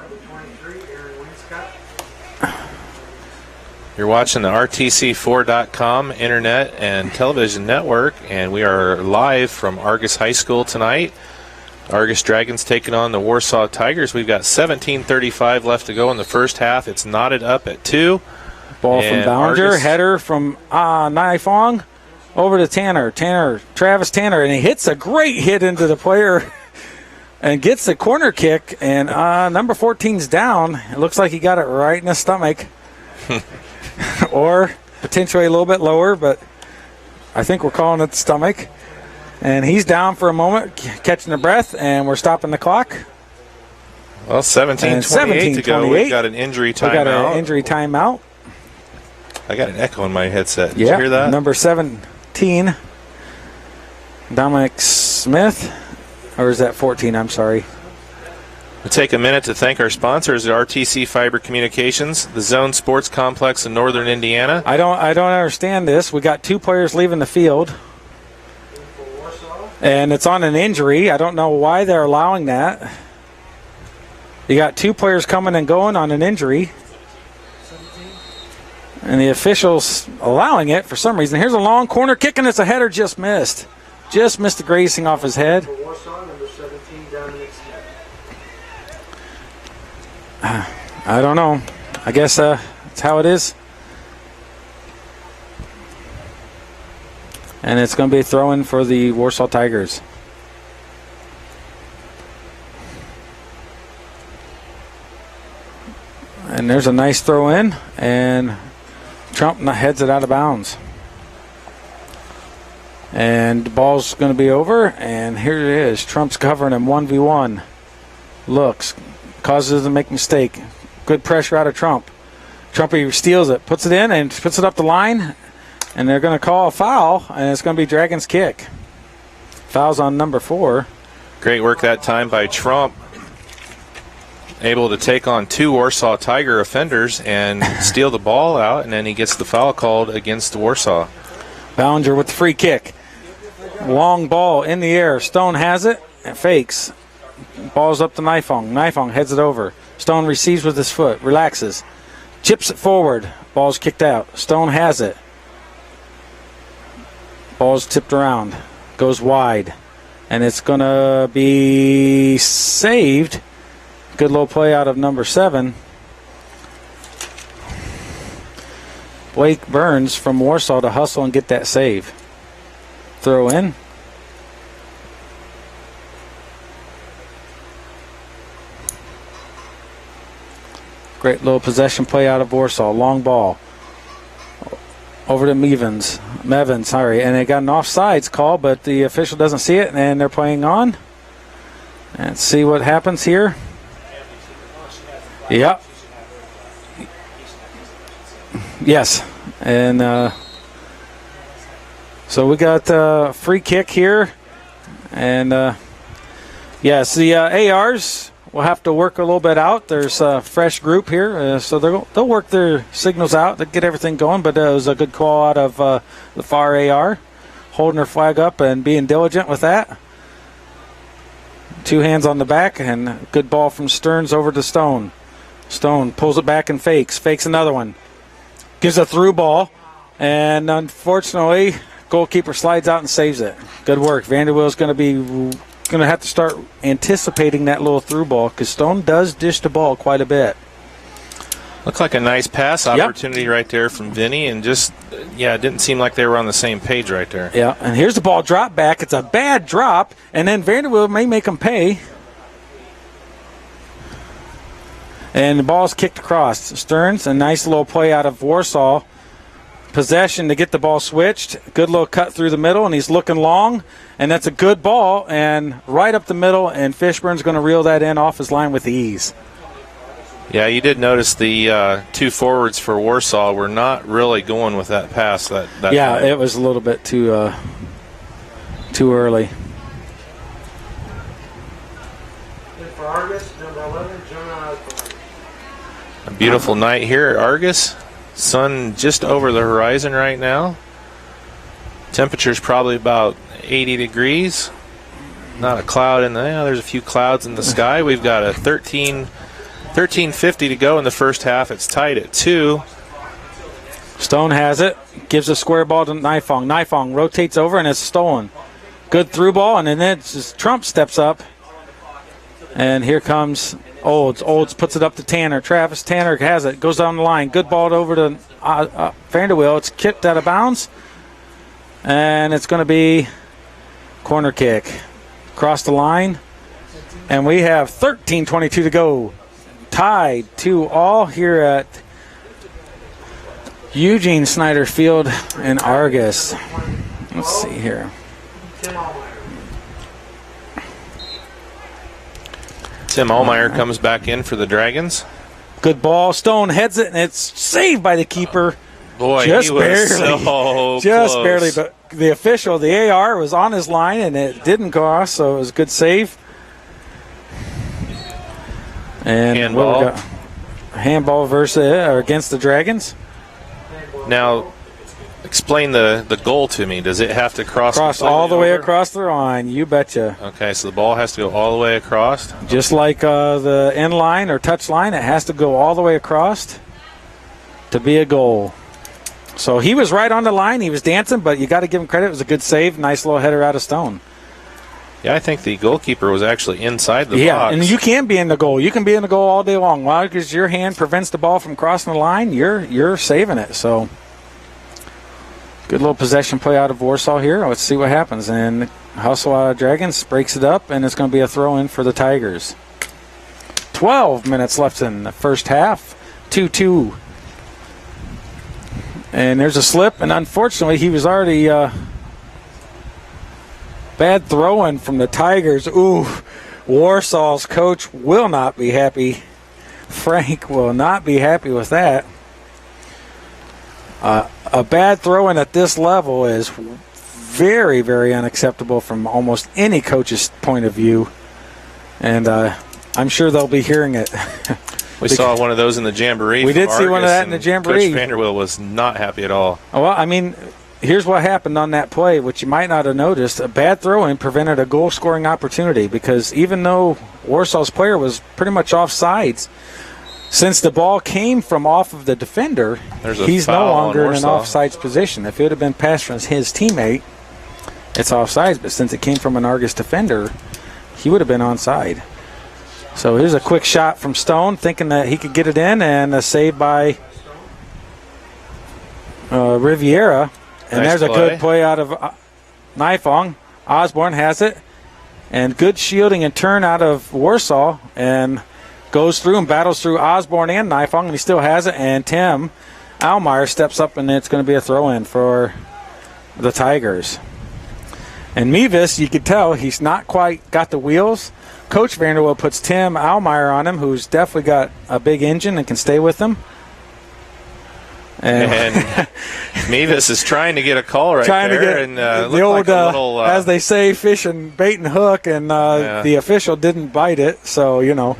You're watching the RTC4.com internet and television network, and we are live from Argos High School tonight. Argos Dragons taking on the Warsaw Tigers. We've got 17:35 left to go in the first half. It's knotted up at 2. Ball from Ballinger, Argos, header from Naifong over to Travis Tanner, and he hits a great hit into the player and gets the corner kick, and number 14's down. It looks like he got it right in the stomach or potentially a little bit lower, but I think we're calling it the stomach. And he's down for a moment, catching the breath, and we're stopping the clock. Well, 17:28 to go. We've got an injury timeout. We got an injury timeout. I got an echo in my headset. Did you hear that? Number 17, Dominic Smith. Or is that 14? I'm sorry. We'll take a minute to thank our sponsors at RTC Fiber Communications, the Zone Sports Complex in Northern Indiana. I don't understand this. We got 2 players leaving the field, and it's on an injury. I don't know why they're allowing that. You got 2 players coming and going on an injury, and the officials allowing it for some reason. Here's a long corner kick, and it's a header just missed. Just missed the grazing off his head. I don't know. I guess that's how it is. And it's going to be a throw-in for the Warsaw Tigers. And there's a nice throw-in, and Trump heads it out of bounds. And the ball's going to be over, and here it is. Trump's covering him 1v1. Looks, causes him to make a mistake. Good pressure out of Trump. Trumpy steals it, puts it in, and puts it up the line. And they're going to call a foul, and it's going to be Dragons' kick. Foul's on number 4. Great work that time by Trump. Able to take on 2 Warsaw Tiger offenders and steal the ball out, and then he gets the foul called against Warsaw. Ballinger with the free kick. Long ball in the air. Stone has it and fakes. Ball's up to Naifong. Naifong heads it over. Stone receives with his foot, relaxes, chips it forward. Ball's kicked out. Stone has it. Ball's tipped around, goes wide, and it's going to be saved. Good little play out of number 7. Blake Burns from Warsaw to hustle and get that save. Throw in. Great little possession play out of Warsaw. Long ball. Over to Mevens. Mevin, sorry. And they got an offsides call, but the official doesn't see it, and they're playing on. Let's see what happens here. Yep. Yes. And so we got a free kick here. And, yes, the ARs will have to work a little bit out. There's a fresh group here, so they'll work their signals out to get everything going. But it was a good call out of the far AR, holding her flag up and being diligent with that. 2 hands on the back, and good ball from Stearns over to Stone. Stone pulls it back and fakes another one. Gives a through ball, and unfortunately, goalkeeper slides out and saves it. Good work. Vanderwill's going to have to start anticipating that little through ball because Stone does dish the ball quite a bit. Looked like a nice pass opportunity right there from Vinny, and just, it didn't seem like they were on the same page right there. Yeah, and here's the ball drop back. It's a bad drop, and then Vanderbilt may make them pay. And the ball's kicked across. Stearns, a nice little play out of Warsaw. Possession to get the ball switched. Good little cut through the middle, and he's looking long, and that's a good ball, and right up the middle, and Fishburne's going to reel that in off his line with ease. Yeah, you did notice the 2 forwards for Warsaw were not really going with that pass. That yeah, time. It was a little bit too early. For Argos, number 11, John Osborne. A beautiful night here at Argos. Sun just over the horizon right now. Temperature's probably about 80 degrees. Not a cloud in there's a few clouds in the sky. We've got a 13:50 to go in the first half. It's tied at 2. Stone has it. Gives a square ball to Nifong. Nifong rotates over, and it's stolen. Good through ball, and then Trump steps up. And here comes Olds. Olds puts it up to Tanner. Travis Tanner has it. Goes down the line. Good ball over to Vanderwill. It's kicked out of bounds. And it's going to be corner kick. Across the line. And we have 13:22 to go. Tied 2-2 here at Eugene Snyder Field in Argos. Let's see here. Tim Allmeyer comes back in for the Dragons. Good ball. Stone heads it, and it's saved by the keeper. Boy, just he was barely. So just close. barely. But the official, the AR, was on his line, and it didn't cross, so it was a good save. And handball. Handball against the Dragons. Now, explain the goal to me. Does it have to cross all the way over? across the line? You betcha. Okay, so the ball has to go all the way across? Just like the end line or touch line, it has to go all the way across to be a goal. So he was right on the line. He was dancing, but you got to give him credit. It was a good save. Nice little header out of Stone. Yeah, I think the goalkeeper was actually inside the box. Yeah, and you can be in the goal. You can be in the goal all day long. Why? Because your hand prevents the ball from crossing the line. You're saving it. So good little possession play out of Warsaw here. Let's see what happens. And hustle out of Dragons, breaks it up, and it's going to be a throw-in for the Tigers. 12 minutes left in the first half. 2-2. And there's a slip, and unfortunately he was already bad throw-in from the Tigers. Ooh, Warsaw's coach will not be happy. Frank will not be happy with that. A bad throw-in at this level is very, very unacceptable from almost any coach's point of view. And I'm sure they'll be hearing it. We saw one of those in the Jamboree. We did see one of that in the Jamboree. Coach Vanderwill was not happy at all. Well, I mean, here's what happened on that play, which you might not have noticed. A bad throw-in prevented a goal-scoring opportunity because even though Warsaw's player was pretty much offsides, since the ball came from off of the defender, he's no longer in an offsides position. If it would have been passed from his teammate, it's offsides. But since it came from an Argos defender, he would have been onside. So here's a quick shot from Stone, thinking that he could get it in, and a save by Riviera. And nice there's a good play out of Nifong. Osborne has it. And good shielding and turn out of Warsaw. And goes through and battles through Osborne and Nifong, and he still has it. And Tim Allmeyer steps up, and it's going to be a throw-in for the Tigers. And Mevis, you could tell he's not quite got the wheels. Coach Vanderbilt puts Tim Almeyer on him, who's definitely got a big engine and can stay with him. And Mevis is trying to get a call right there. And the old, like little, as they say, fish and bait and hook, and the official didn't bite it, so, you know.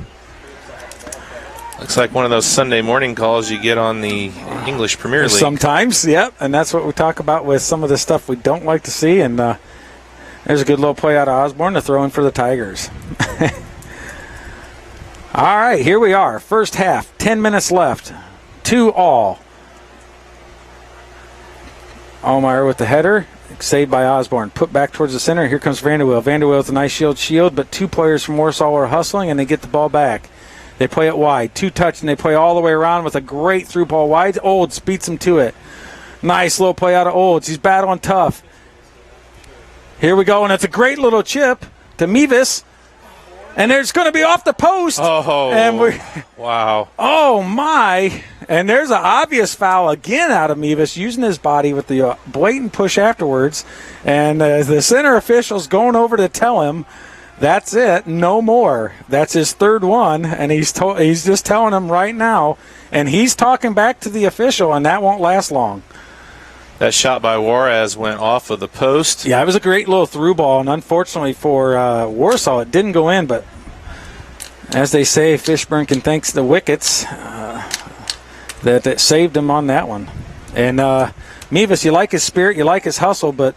Looks like one of those Sunday morning calls you get on the English Premier League. Sometimes, yep, and that's what we talk about with some of the stuff we don't like to see, and there's a good little play out of Osborne to throw in for the Tigers. All right, here we are. First half, 10 minutes left. 2-all. Allmeyer with the header, saved by Osborne. Put back towards the center. Here comes Vanderweel. Vanderweel with a nice shield, but two players from Warsaw are hustling, and they get the ball back. They play it wide. Two touch, and they play all the way around with a great through ball wide. Olds beats him to it. Nice little play out of Olds. He's battling tough. Here we go, and it's a great little chip to Mevis. And there's going to be off the post. Oh, and wow. Oh, my. And there's an obvious foul again out of Mevis, using his body with the blatant push afterwards. And the center official's going over to tell him, that's it, no more. That's his third one, and he's just telling him right now. And he's talking back to the official, and that won't last long. That shot by Juarez went off of the post. Yeah, it was a great little through ball, and unfortunately for Warsaw, it didn't go in. But as they say, Fishburne can thank the wickets that saved him on that one. And Mevis, you like his spirit, you like his hustle, but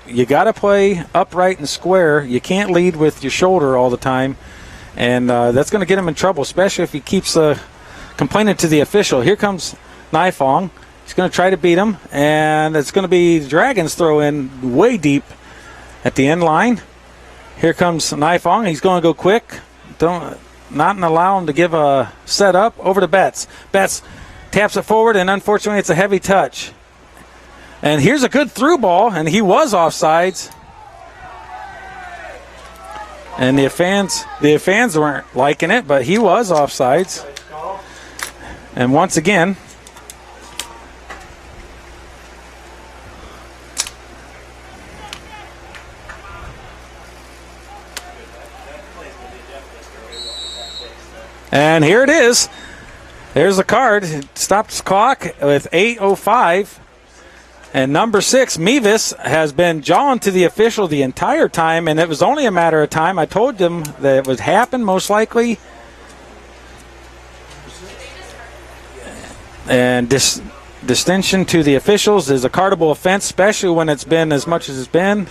you got to play upright and square. You can't lead with your shoulder all the time, and that's going to get him in trouble, especially if he keeps complaining to the official. Here comes Naifong. He's going to try to beat him, and it's going to be Dragons throw in way deep at the end line. Here comes Naifong. He's going to go quick. Not allow him to give a set up. Over to Betts. Betts taps it forward, and unfortunately it's a heavy touch. And here's a good through ball, and he was offsides. And the fans weren't liking it, but he was offsides. And once again, and here it is. There's the card. It stops the clock with 8:05. And number 6, Mevis, has been jawing to the official the entire time, and it was only a matter of time. I told them that it would happen, most likely. And distinction to the officials is a cardable offense, especially when it's been as much as it's been.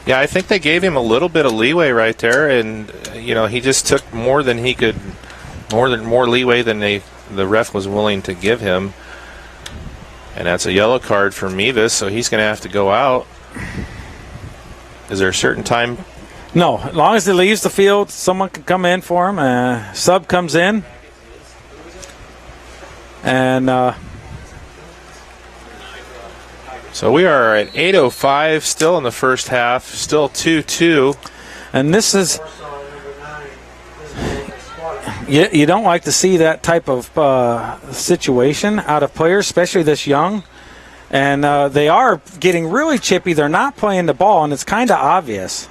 Yeah, I think they gave him a little bit of leeway right there, and he just took more leeway than the ref was willing to give him. And that's a yellow card for Mevis, so he's going to have to go out. Is there a certain time? No, as long as he leaves the field, someone can come in for him. Sub comes in. And so we are at 8:05, still in the first half, still 2-2. And this is... You don't like to see that type of situation out of players, especially this young. And they are getting really chippy. They're not playing the ball, and it's kind of obvious.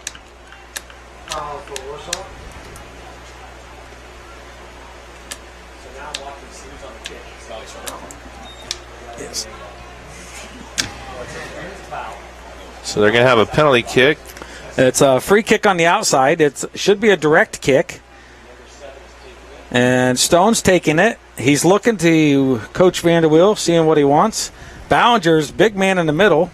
Yes. So they're going to have a penalty kick. It's a free kick on the outside. It should be a direct kick. And Stone's taking it. He's looking to Coach Vanderweel, seeing what he wants. Ballinger's big man in the middle.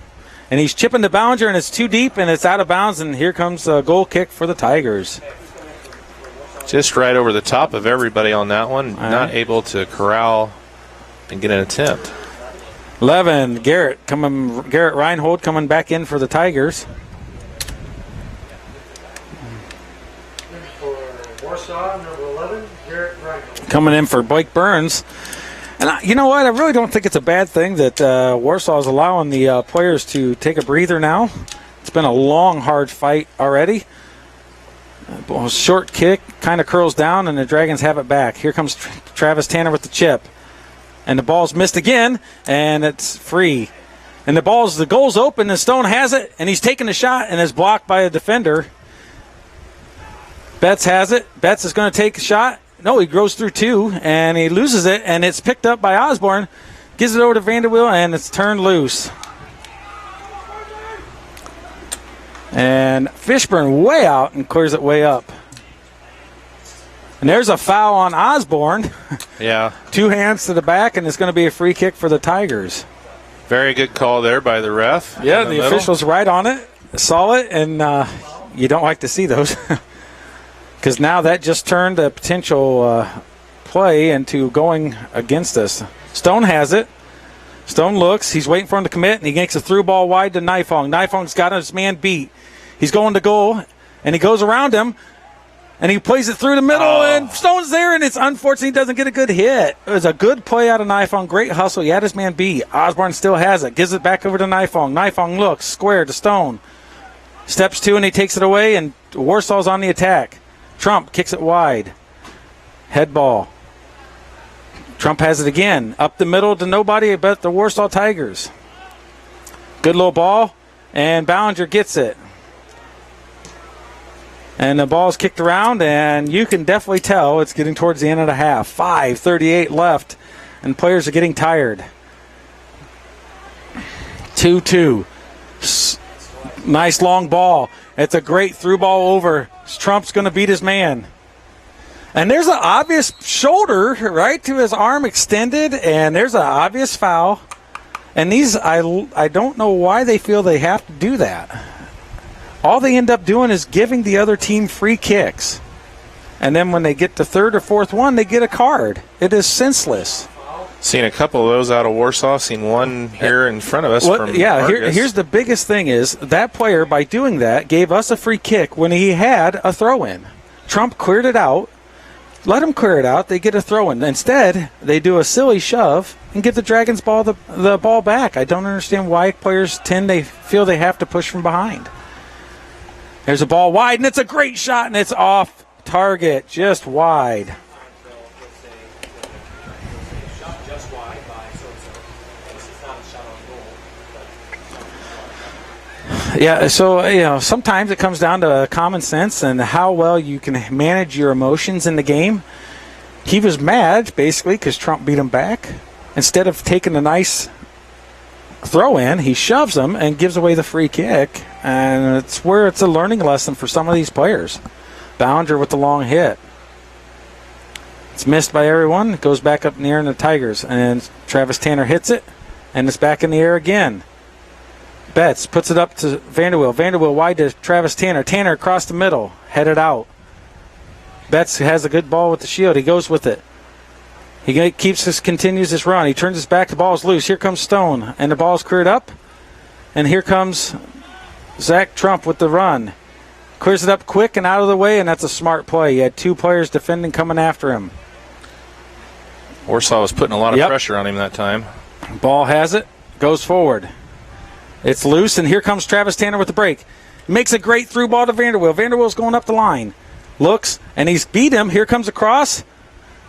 And he's chipping to Ballinger, and it's too deep, and it's out of bounds. And here comes a goal kick for the Tigers. Just right over the top of everybody on that one. All Not right. able to corral and get an attempt. 11, Garrett Reinhold coming back in for the Tigers. For Warsaw, number 11, Garrett Reinhold. Coming in for Blake Burns. And you know what? I really don't think it's a bad thing that Warsaw is allowing the players to take a breather now. It's been a long, hard fight already. Short kick, kind of curls down, and the Dragons have it back. Here comes Travis Tanner with the chip. And the ball's missed again, and it's free. And the goal's open, and Stone has it, and he's taking the shot, and is blocked by a defender. Betts has it. Betts is going to take a shot. No, he goes through two, and he loses it, and it's picked up by Osborne. Gives it over to Vanderweel, and it's turned loose. And Fishburne way out and clears it way up. And there's a foul on Osborne. Yeah. 2 hands to the back, and it's going to be a free kick for the Tigers. Very good call there by the ref. Yeah, the official's right on it. Saw it, and you don't like to see those. Because now that just turned a potential play into going against us. Stone has it. Stone looks. He's waiting for him to commit, and he makes a through ball wide to Nifong. Nifong's got his man beat. He's going to goal, and he goes around him, and he plays it through the middle, and Stone's there, and it's unfortunate he doesn't get a good hit. It was a good play out of Nifong. Great hustle. He had his man beat. Osborne still has it. Gives it back over to Nifong. Nifong looks. Square to Stone. Steps 2, and he takes it away, and Warsaw's on the attack. Trump kicks it wide. Head ball. Trump has it again. Up the middle to nobody but the Warsaw Tigers. Good little ball, and Ballinger gets it. And the ball's kicked around, and you can definitely tell it's getting towards the end of the half. 5:38 left, and players are getting tired. 2-2. Nice long ball. It's a great through ball over. Trump's going to beat his man. And there's an obvious shoulder right to his arm extended, and there's an obvious foul. And these, I don't know why they feel they have to do that. All they end up doing is giving the other team free kicks. And then when they get the third or fourth one, they get a card. It is senseless. Seen a couple of those out of Warsaw. Seen one here in front of us from Argos. Here's the biggest thing is that player, by doing that, gave us a free kick when he had a throw-in. Trump cleared it out. Let him clear it out. They get a throw-in. Instead, they do a silly shove and give the Dragons ball the ball back. I don't understand why players feel they have to push from behind. There's a ball wide, and it's a great shot, and it's off target, just wide. Yeah, so sometimes it comes down to common sense and how well you can manage your emotions in the game. He was mad, basically, because Trump beat him back. Instead of taking a nice throw-in, he shoves him and gives away the free kick. And it's where it's a learning lesson for some of these players. Ballinger with the long hit. It's missed by everyone. It goes back up near in the Tigers. And Travis Tanner hits it, and it's back in the air again. Betts puts it up to Vanderweel. Vanderweel wide to Travis Tanner. Tanner across the middle, headed out. Betts has a good ball with the shield. He goes with it. He continues his run. He turns his back. The ball's loose. Here comes Stone, and the ball's cleared up. And here comes Zach Trump with the run. Clears it up quick and out of the way, and that's a smart play. He had 2 players defending coming after him. Warsaw was putting a lot of pressure on him that time. Ball has it. Goes forward. It's loose, and here comes Travis Tanner with the break. Makes a great through ball to Vanderweel. Vanderweel's going up the line. Looks, and he's beat him. Here comes a cross,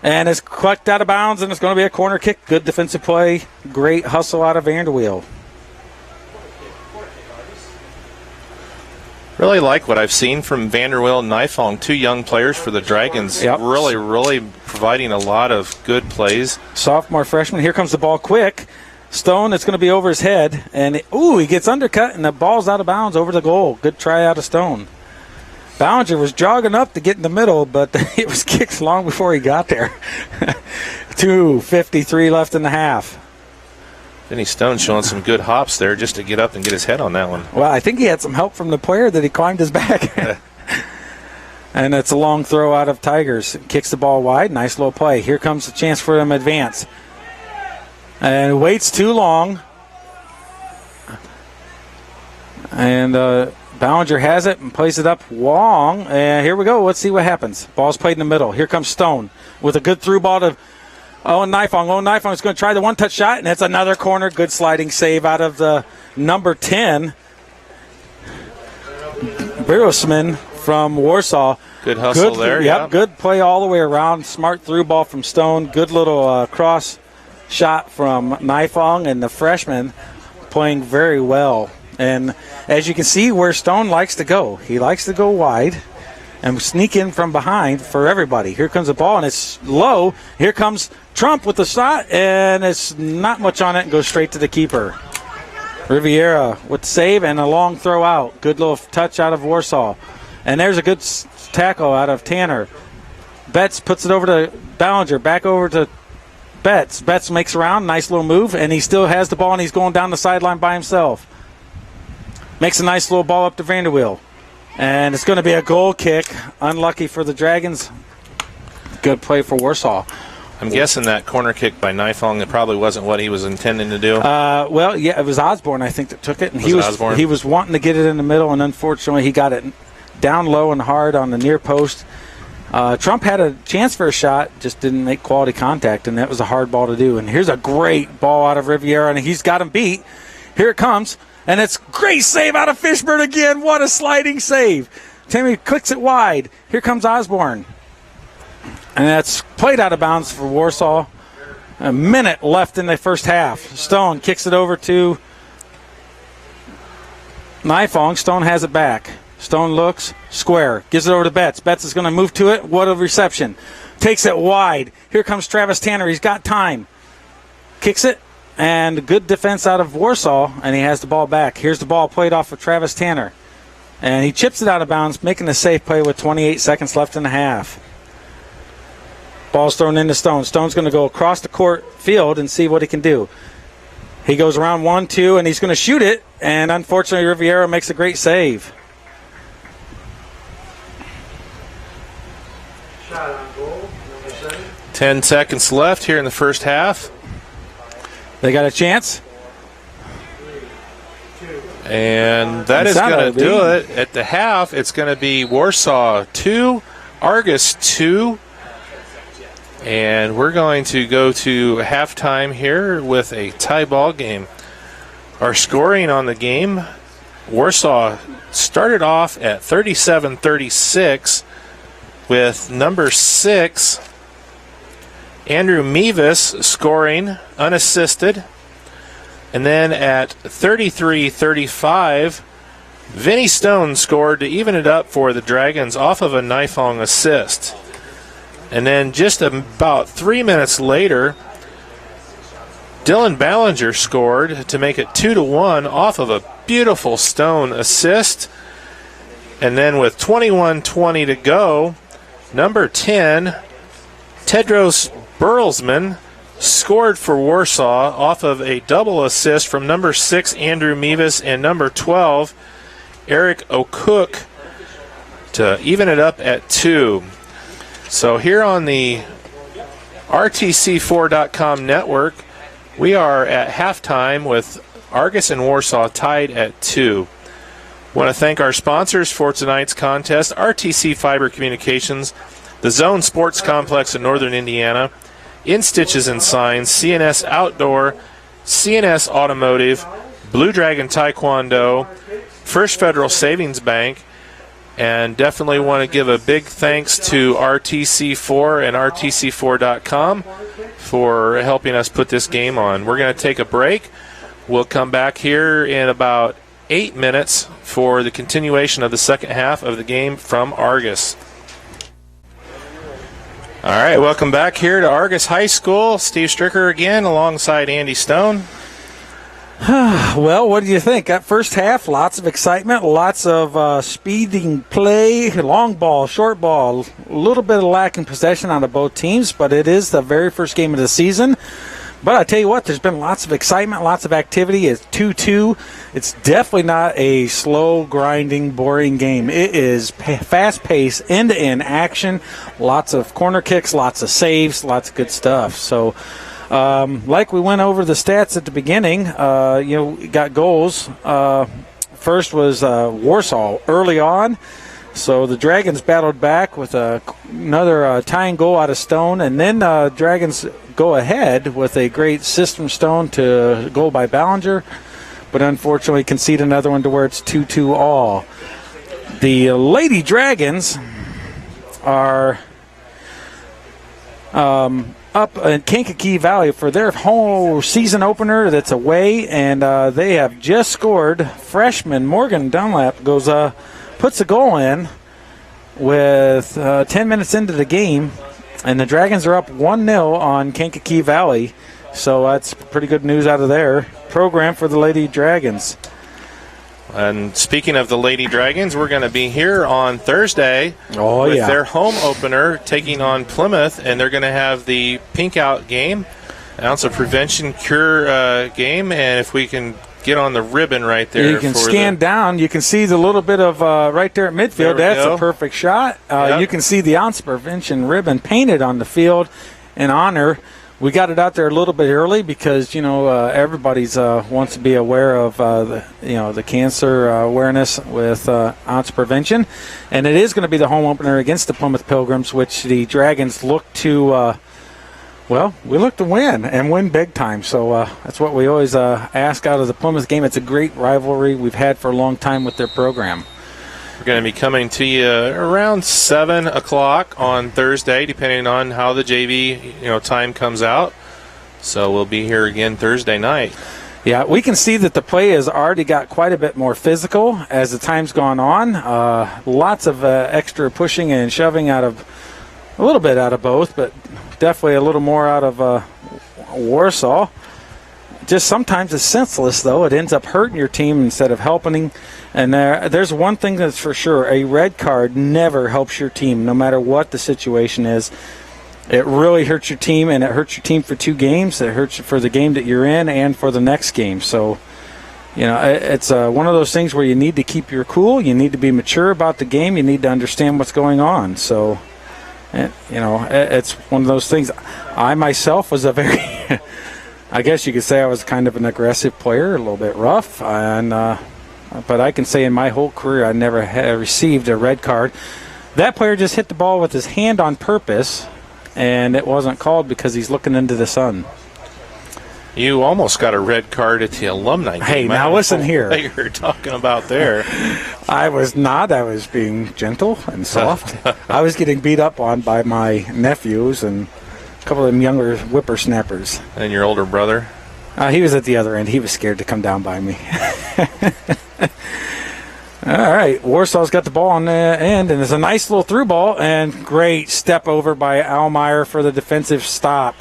and it's clucked out of bounds, and it's going to be a corner kick. Good defensive play. Great hustle out of Vanderweel. Really like what I've seen from Vanderweel and Nifong, 2 young players for the Dragons. Yep. Really providing a lot of good plays. Sophomore, freshman. Here comes the ball quick. Stone, it's going to be over his head, and he gets undercut, and the ball's out of bounds over the goal. Good try out of Stone. Ballinger was jogging up to get in the middle, but it was kicked long before he got there. 2:53 left in the half. Vinny Stone showing some good hops there just to get up and get his head on that one. Well, I think he had some help from the player that he climbed his back. And it's a long throw out of Tigers. Kicks the ball wide. Nice little play. Here comes the chance for them to advance. And waits too long. And Ballinger has it and plays it up long. And here we go. Let's see what happens. Ball's played in the middle. Here comes Stone with a good through ball to Owen Nifong. Owen Nifong is going to try the one-touch shot, and it's another corner. Good sliding save out of the number 10. Birosman from Warsaw. Good hustle there. Yep, good play all the way around. Smart through ball from Stone. Good little cross shot from Nifong, and the freshman playing very well. And as you can see where Stone likes to go, he likes to go wide and sneak in from behind for everybody. Here comes the ball, and it's low. Here comes Trump with the shot, and it's not much on it and goes straight to the keeper. Riviera with the save and a long throw out. Good little touch out of Warsaw. And there's a good tackle out of Tanner. Betts puts it over to Ballinger, back over to Betts. Betts makes around, nice little move, and he still has the ball, and he's going down the sideline by himself. Makes a nice little ball up to Vanderweel. And it's going to be a goal kick. Unlucky for the Dragons. Good play for Warsaw. I'm guessing that corner kick by Nifong, it probably wasn't what he was intending to do. Well, yeah, it was Osborne, I think, that took it. And Osborne? He was wanting to get it in the middle, and unfortunately he got it down low and hard on the near post. Trump had a chance for a shot, just didn't make quality contact, and that was a hard ball to do. And here's a great ball out of Riviera, and he's got him beat. Here it comes. And it's great save out of Fishburne again. What a sliding save. Timmy clicks it wide. Here comes Osborne. And that's played out of bounds for Warsaw. A minute left in the first half. Stone kicks it over to Nifong. Stone has it back. Stone looks, square. Gives it over to Betts. Betts is going to move to it. What a reception. Takes it wide. Here comes Travis Tanner. He's got time. Kicks it. And good defense out of Warsaw, and he has the ball back. Here's the ball played off of Travis Tanner. And he chips it out of bounds, making a safe play with 28 seconds left in the half. Ball's thrown into Stone. Stone's going to go across the court field and see what he can do. He goes around 1-2, and he's going to shoot it. And unfortunately, Riviera makes a great save. Shot on goal, number 7. 10 seconds left here in the first half. They got a chance. And that is going to do it. At the half, it's going to be Warsaw 2, Argos 2. And we're going to go to halftime here with a tie ball game. Our scoring on the game, Warsaw started off at 37-36 with number 6, Andrew Mevis, scoring unassisted. And then at 33-35, Vinny Stone scored to even it up for the Dragons off of a Nifong assist. And then just about 3 minutes later, Dylan Ballinger scored to make it 2-1 off of a beautiful Stone assist. And then with 21:20 to go, number 10, Tedros Berlesman, scored for Warsaw off of a double assist from number 6, Andrew Mevis, and number 12, Eric O'Cook, to even it up at 2. So here on the RTC4.com network, we are at halftime with Argos and Warsaw tied at 2. Want to thank our sponsors for tonight's contest: RTC Fiber Communications, the Zone Sports Complex in Northern Indiana, In Stitches and Signs, CNS Outdoor, CNS Automotive, Blue Dragon Taekwondo, First Federal Savings Bank, and definitely want to give a big thanks to RTC4 and RTC4.com for helping us put this game on. We're going to take a break. We'll come back here in about 8 minutes for the continuation of the second half of the game from Argos. All right, welcome back here to Argos High School. Steve Stricker again alongside Andy Stone. Well, what do you think? That first half, lots of excitement, lots of speeding play, long ball, short ball, a little bit of lacking possession out of both teams, but it is the very first game of the season. But I tell you what, there's been lots of excitement, lots of activity. It's 2-2. It's definitely not a slow, grinding, boring game. It is fast-paced, end-to-end action, lots of corner kicks, lots of saves, lots of good stuff. So, like we went over the stats at the beginning, we got goals. First was Warsaw early on. So the Dragons battled back with another tying goal out of Stone, and then Dragons go ahead with a great system Stone to goal by Ballinger, but unfortunately concede another one to where it's 2-2 all. The Lady Dragons are up in Kankakee Valley for their whole season opener that's away, and they have just scored. Freshman Morgan Dunlap puts a goal in with 10 minutes into the game, and the Dragons are up 1-0 on Kankakee Valley. So that's pretty good news out of their program for the Lady Dragons. And speaking of the Lady Dragons, we're going to be here on Thursday with their home opener taking on Plymouth, and they're going to have the Pink Out game, ounce of prevention cure game, and if we can get on the ribbon right there. You can scan down. You can see the little bit of right there at midfield. That's a perfect shot. Yep. You can see the ounce prevention ribbon painted on the field in honor. We got it out there a little bit early because, everybody's wants to be aware of the cancer awareness with ounce prevention. And it is going to be the home opener against the Plymouth Pilgrims, which the Dragons look to we look to win and win big time. So that's what we always ask out of the Plymouth game. It's a great rivalry we've had for a long time with their program. We're going to be coming to you around 7 o'clock on Thursday, depending on how the JV time comes out. So we'll be here again Thursday night. Yeah, we can see that the play has already got quite a bit more physical as the time's gone on. Lots of extra pushing and shoving a little bit out of both, but definitely a little more out of Warsaw. Just sometimes it's senseless, though. It ends up hurting your team instead of helping. And there's one thing that's for sure. A red card never helps your team, no matter what the situation is. It really hurts your team, and it hurts your team for 2 games. It hurts you for the game that you're in and for the next game. So, it's one of those things where you need to keep your cool. You need to be mature about the game. You need to understand what's going on. So, it's one of those things. I myself was a very... I guess you could say I was kind of an aggressive player, a little bit rough, but I can say in my whole career I never received a red card. That player just hit the ball with his hand on purpose, and it wasn't called because he's looking into the sun. You almost got a red card at the alumni game. Hey, now listen here. What you're talking about there. I was not. I was being gentle and soft. I was getting beat up on by my nephews and a couple of them younger whippersnappers. And your older brother? He was at the other end. He was scared to come down by me. All right, Warsaw's got the ball on the end, and it's a nice little through ball, and great step over by Almeyer for the defensive stop.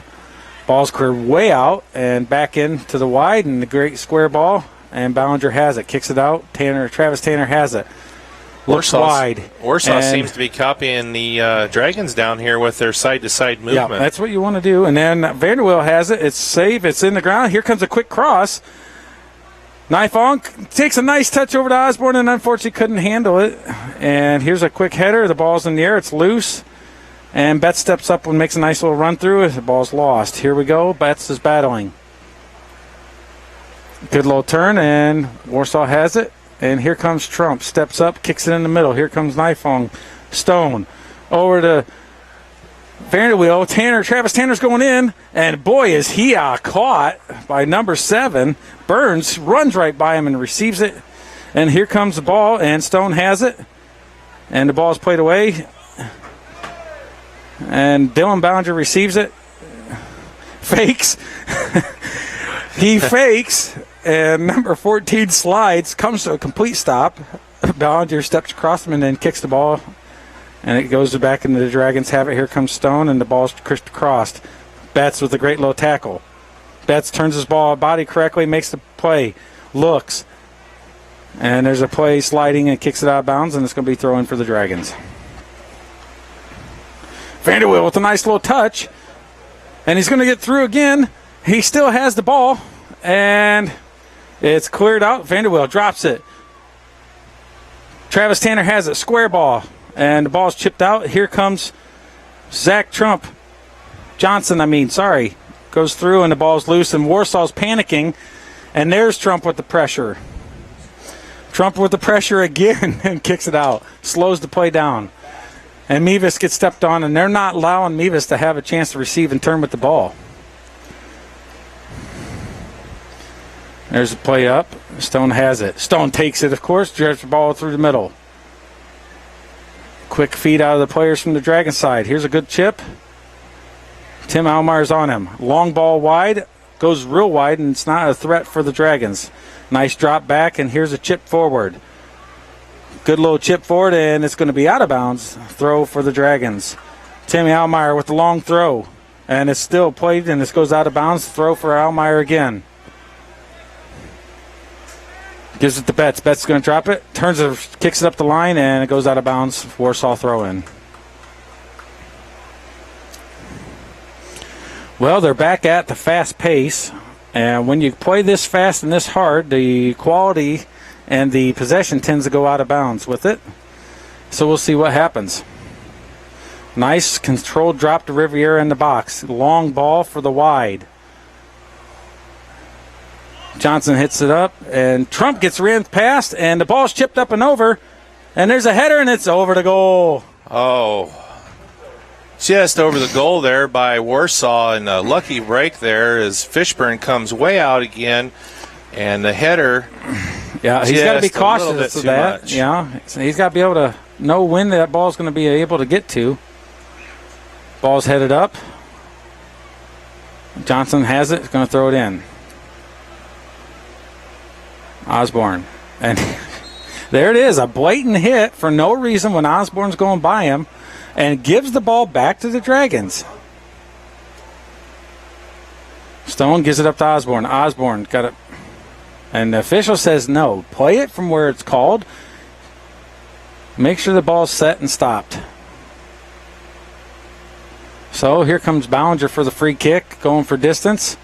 Ball's cleared way out and back into the wide, and the great square ball, and Ballinger has it. Kicks it out. Travis Tanner has it. Looks wide. Warsaw seems to be copying the Dragons down here with their side-to-side movement. Yeah, that's what you want to do. And then Vanderweel has it. It's safe. It's in the ground. Here comes a quick cross. Nifong takes a nice touch over to Osborne and unfortunately couldn't handle it. And here's a quick header. The ball's in the air. It's loose. And Betts steps up and makes a nice little run through it. The ball's lost. Here we go. Betts is battling. Good little turn, and Warsaw has it. And here comes Trump. Steps up, kicks it in the middle. Here comes Nifong. Stone. Over to Vanderweel. Travis Tanner's going in. And boy, is he caught by number 7. Burns runs right by him and receives it. And here comes the ball, and Stone has it. And the ball's played away. And Dylan Ballinger receives it. Fakes. He fakes. And number 14 slides, comes to a complete stop. Ballinger steps across him and then kicks the ball. And it goes back into the Dragons have it. Here comes Stone, and the ball's crossed. Betts with a great low tackle. Betts turns his body correctly, makes the play, looks. And there's a play sliding and kicks it out of bounds, and it's going to be throw-in for the Dragons. Vanderweel with a nice little touch. And he's going to get through again. He still has the ball. And it's cleared out. Vanderweel drops it. Travis Tanner has it. Square ball. And the ball's chipped out. Here comes Zach Johnson. Goes through and the ball's loose. And Warsaw's panicking. And there's Trump with the pressure. Trump with the pressure again and kicks it out. Slows the play down. And Mevis gets stepped on. And they're not allowing Mevis to have a chance to receive and turn with the ball. There's a play up. Stone has it. Stone takes it, of course. Drives the ball through the middle. Quick feed out of the players from the Dragon side. Here's a good chip. Tim Almeyer's on him. Long ball wide, goes real wide, and it's not a threat for the Dragons. Nice drop back, and here's a chip forward. Good little chip forward, and it's going to be out of bounds. Throw for the Dragons. Timmy Almeyer with the long throw, and it's still played, and this goes out of bounds. Throw for Almeyer again. Gives it to Betts. Betts is going to drop it. Turns it, kicks it up the line, and it goes out of bounds. Warsaw throw in. Well, they're back at the fast pace, and when you play this fast and this hard, the quality and the possession tends to go out of bounds with it. So we'll see what happens. Nice controlled drop to Riviera in the box. Long ball for the wide. Johnson hits it up, and Trump gets ran past, and the ball's chipped up and over, and there's a header, and it's over the goal. Oh, just over the goal there by Warsaw, and a lucky break there as Fishburne comes way out again, and the header. Yeah, he's got to be just a little bit cautious of too that. much. Yeah, he's got to be able to know when that ball's going to be able to get to. Ball's headed up. Johnson has it. He's going to throw it in. Osborne. And there it is, a blatant hit for no reason when Osborne's going by him, and gives the ball back to the Dragons. Stone gives it up to Osborne. Osborne got it. And the official says no. Play it from where it's called. Make sure the ball's set and stopped. So here comes Ballinger for the free kick, going for distance.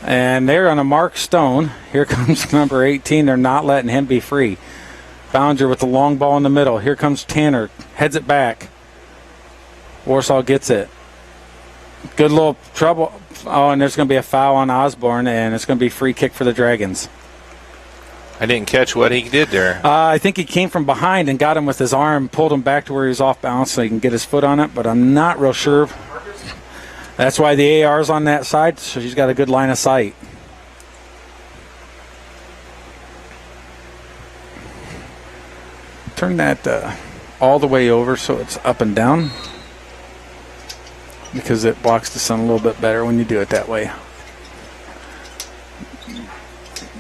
And they're on a mark Stone. Here comes number 18. They're not letting him be free. Ballinger with the long ball in the middle. Here comes Tanner. Heads it back. Warsaw gets it. Good little trouble. Oh, and there's going to be a foul on Osborne, and it's going to be free kick for the Dragons. I didn't catch what he did there. I think he came from behind and got him with his arm, pulled him back to where he was off balance so he can get his foot on it, but I'm not real sure. That's why the AR's on that side, so she's got a good line of sight. Turn that all the way over so it's up and down, because it blocks the sun a little bit better when you do it that way.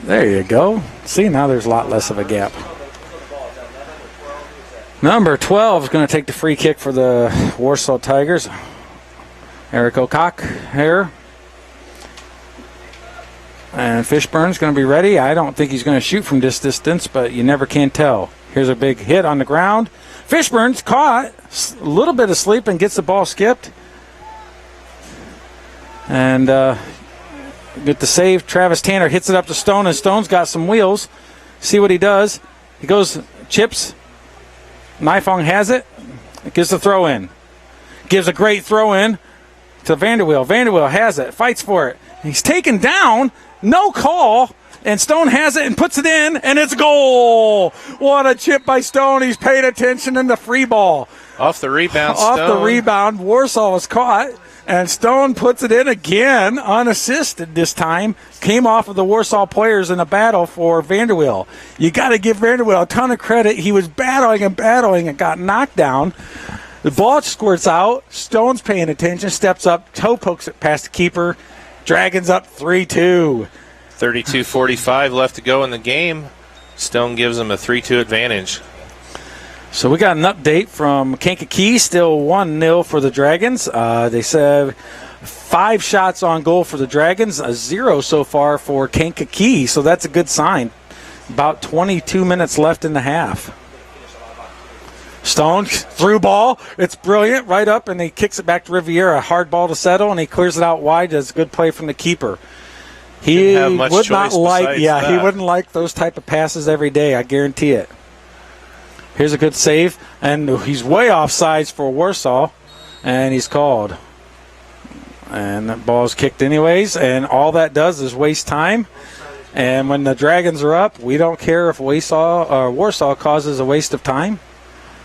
There you go. See, now there's a lot less of a gap. Number 12 is going to take the free kick for the Warsaw Tigers. Eric O'Cock here. And Fishburne's going to be ready. I don't think he's going to shoot from this distance, but you never can tell. Here's a big hit on the ground. Fishburne's caught. A little bit asleep and gets the ball skipped. And get the save. Travis Tanner hits it up to Stone, and Stone's got some wheels. See what he does. He goes, chips. Nifong has it. Gives the throw in. Gives a great throw in to Vanderweel. Vanderweel has it. Fights for it. He's taken down. No call. And Stone has it and puts it in, and it's goal. What a chip by Stone. He's paid attention in the free ball. Off the rebound, Off Stone. the rebound. Warsaw was caught. And Stone puts it in again, unassisted this time. Came off of the Warsaw players in a battle for Vanderweel. You got to give Vanderweel a ton of credit. He was battling and got knocked down. The ball squirts out. Stone's paying attention, steps up, toe pokes it past the keeper. Dragons up 3-2. 32:45 left to go in the game. Stone gives them a 3-2 advantage. So we got an update from Kankakee, still 1-0 for the Dragons. They said 5 shots on goal for the Dragons, 0 so far for Kankakee, so that's a good sign. About 22 minutes left in the half. Stone, through ball, it's brilliant, right up, and he kicks it back to Riviera. Hard ball to settle, and he clears it out wide. That's a good play from the keeper. He Didn't have much would choice not like, besides he that. wouldn't like those type of passes every day, I guarantee it. Here's a good save, and he's way off sides for Warsaw, and he's called. And that ball's kicked anyways, and all that does is waste time. And when the Dragons are up, we don't care if Warsaw causes a waste of time.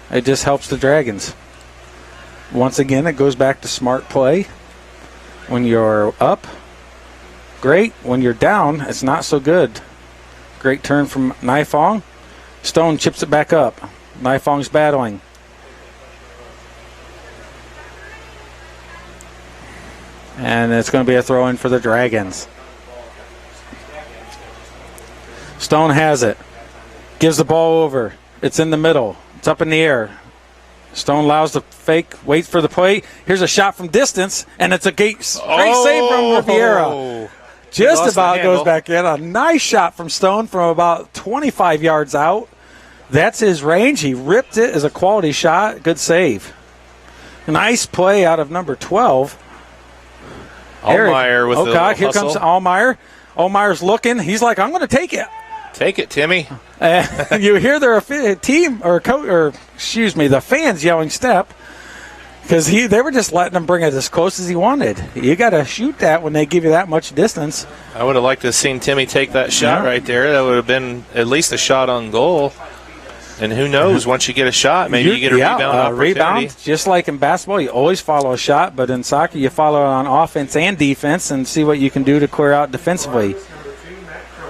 It just helps the Dragons. Once again, it goes back to smart play. When you're up, great. When you're down, it's not so good. Great turn from Nifong. Stone chips it back up. Nifong's battling. And it's going to be a throw in for the Dragons. Stone has it. Gives the ball over. It's in the middle. It's up in the air. Stone allows the fake, waits for the play. Here's a shot from distance, and it's a great save from Riviera. Just about goes back in. A nice shot from Stone from about 25 yards out. That's his range. He ripped it as a quality shot. Good save. Nice play out of number 12. Allmeyer with the God, here hustle. comes Allmeyer. Allmeyer's looking. He's like, I'm going to take it. Take it, Timmy. You hear their team the fans yelling step because they were just letting him bring it as close as he wanted. You got to shoot that when they give you that much distance. I would have liked to have seen Timmy take that shot right there. That would have been at least a shot on goal. And who knows, once you get a shot, maybe you get a rebound opportunity. Rebound, just like in basketball, you always follow a shot, but in soccer you follow it on offense and defense and see what you can do to clear out defensively.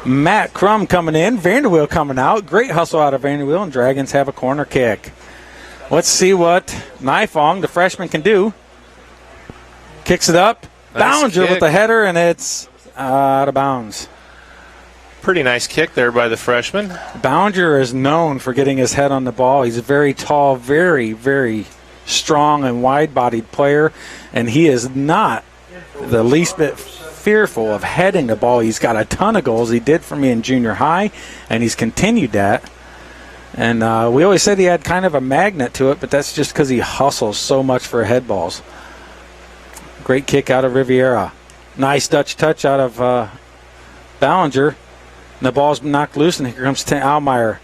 Matt Crum coming in, Vanderweel coming out. Great hustle out of Vanderweel, and Dragons have a corner kick. Let's see what Nifong, the freshman, can do. Kicks it up. Nice Ballinger kick with the header, and it's out of bounds. Pretty nice kick there by the freshman. Ballinger is known for getting his head on the ball. He's a very tall, very, very strong and wide-bodied player, and he is not the least bit fearful of heading the ball. He's got a ton of goals. He did for me in junior high, and he's continued that. And we always said he had kind of a magnet to it, but that's just because he hustles so much for head balls. Great kick out of Riviera. Nice Dutch touch out of Ballinger. And the ball's knocked loose, and here comes Allmeyer.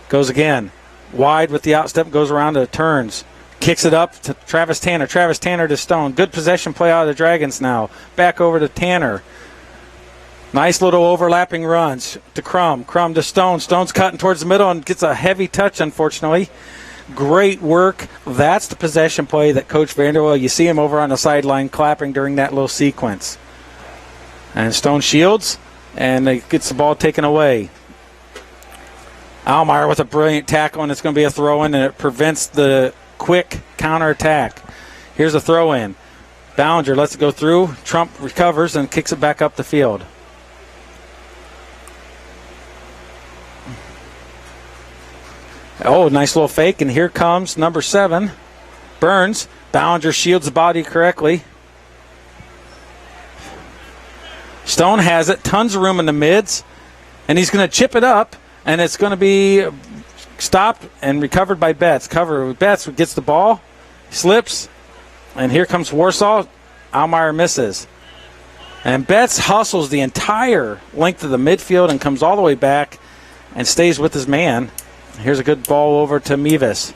Goes again. Wide with the outstep, goes around to turns. Kicks it up to Travis Tanner. Travis Tanner to Stone. Good possession play out of the Dragons now. Back over to Tanner. Nice little overlapping runs to Crum. Crum to Stone. Stone's cutting towards the middle and gets a heavy touch, unfortunately. Great work. That's the possession play that Coach Vanderweel, you see him over on the sideline clapping during that little sequence. And Stone shields, and he gets the ball taken away. Allmeyer with a brilliant tackle, and it's going to be a throw-in, and it prevents the quick counterattack. Here's a throw-in. Ballinger lets it go through. Trump recovers and kicks it back up the field. Oh, nice little fake, and here comes number 7, Burns. Ballinger shields the body correctly. Stone has it, tons of room in the mids, and he's going to chip it up, and it's going to be stopped and recovered by Betts. Betts gets the ball, slips, and here comes Warsaw. Allmeyer misses. And Betts hustles the entire length of the midfield and comes all the way back and stays with his man. Here's a good ball over to Mevis.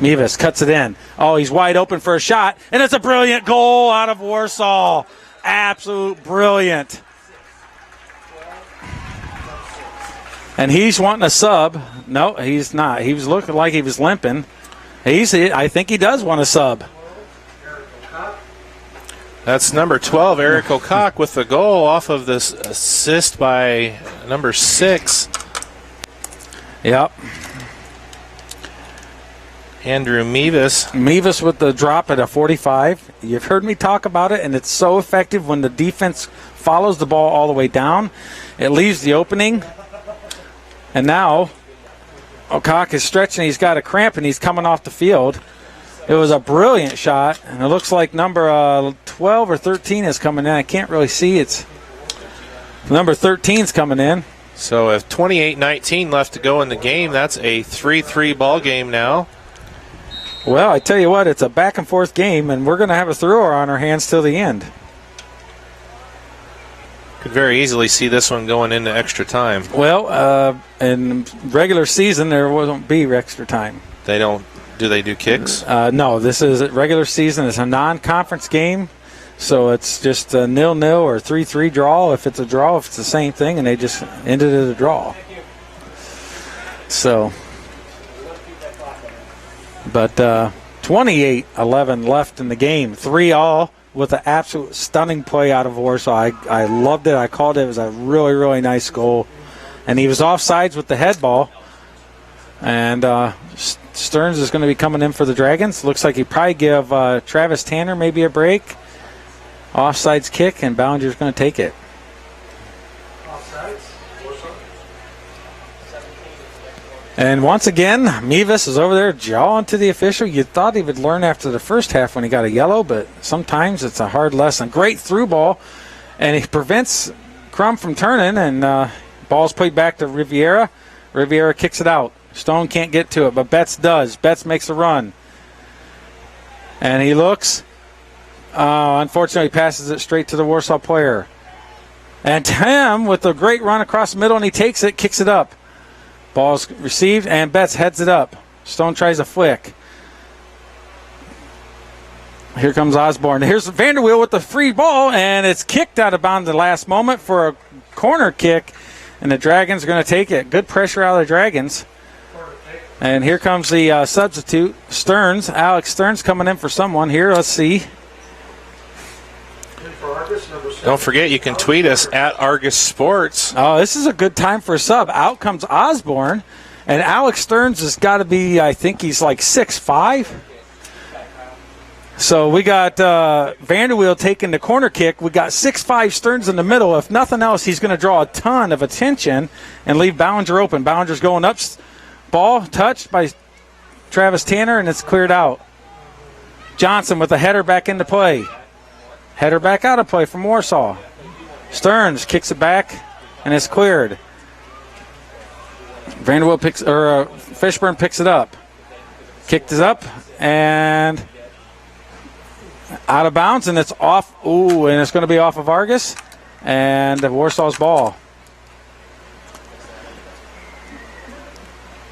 Mevis cuts it in. Oh, he's wide open for a shot, and it's a brilliant goal out of Warsaw. Absolute brilliant. And he's wanting a sub. No, he's not. He was looking like he was limping. I think he does want a sub. That's number 12, Eric O'Cock, with the goal off of this assist by number 6. Yep. Andrew Mevis. Mevis with the drop at a 45. You've heard me talk about it, and it's so effective when the defense follows the ball all the way down. It leaves the opening. And now O'Cock is stretching. He's got a cramp, and he's coming off the field. It was a brilliant shot, and it looks like number 12 or 13 is coming in. I can't really see. It's number 13 is coming in. So if 28-19 left to go in the game, that's a 3-3 ball game now. Well, I tell you what, it's a back-and-forth game, and we're going to have a thrower on our hands till the end. Could very easily see this one going into extra time. Well, in regular season, there won't be extra time. They don't. Do they do kicks? No, this is regular season. It's a non-conference game, so it's just a 0-0 or 3-3 draw. If it's a draw, if it's the same thing, and they just ended it a draw. So, but 28-11 left in the game. 3-3 with an absolute stunning play out of Warsaw. I loved it. I called it. It was a really, really nice goal. And he was offsides with the head ball. And Stearns is going to be coming in for the Dragons. Looks like he'd probably give Travis Tanner maybe a break. Offsides kick, and Ballinger's going to take it. Offsides. Warsaw. And once again, Mevis is over there jawing to the official. You thought he would learn after the first half when he got a yellow, but sometimes it's a hard lesson. Great through ball, and he prevents Crum from turning, and ball's played back to Riviera. Riviera kicks it out. Stone can't get to it, but Betts does. Betts makes a run. And he looks. Unfortunately, passes it straight to the Warsaw player. And Tim with a great run across the middle, and he takes it, kicks it up. Ball's received, and Betts heads it up. Stone tries a flick. Here comes Osborne. Here's Vanderweel with the free ball, and it's kicked out of bounds at the last moment for a corner kick, and the Dragons are going to take it. Good pressure out of the Dragons. And here comes the substitute, Stearns. Alex Stearns coming in for someone here. Let's see. Don't forget, you can tweet us at Argos Sports. Oh, this is a good time for a sub. Out comes Osborne, and Alex Stearns has got to be, I think he's like 6'5". So we got Vanderweel taking the corner kick. We got 6'5" Stearns in the middle. If nothing else, he's going to draw a ton of attention and leave Ballinger open. Ballinger's going up. Ball touched by Travis Tanner, and it's cleared out. Johnson with a header back into play. Header back out of play from Warsaw. Stearns kicks it back, and it's cleared. Vanderweel Fishburne picks it up. Kicked it up, and out of bounds, and it's off. Ooh, and it's going to be off of Argos, and Warsaw's ball.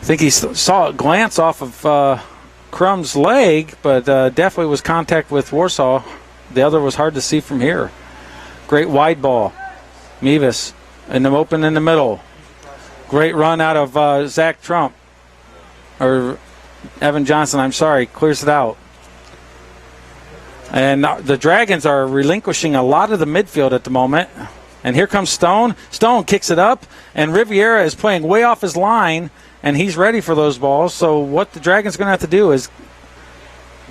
I think he saw it glance off of Crum's leg, but definitely was contact with Warsaw. The other was hard to see from here. Great wide ball. Mevis in the open in the middle. Great run out of Zach Trump. Or Evan Johnson, I'm sorry, clears it out. And the Dragons are relinquishing a lot of the midfield at the moment. And here comes Stone. Stone kicks it up, and Riviera is playing way off his line, and he's ready for those balls. So what the Dragons are going to have to do is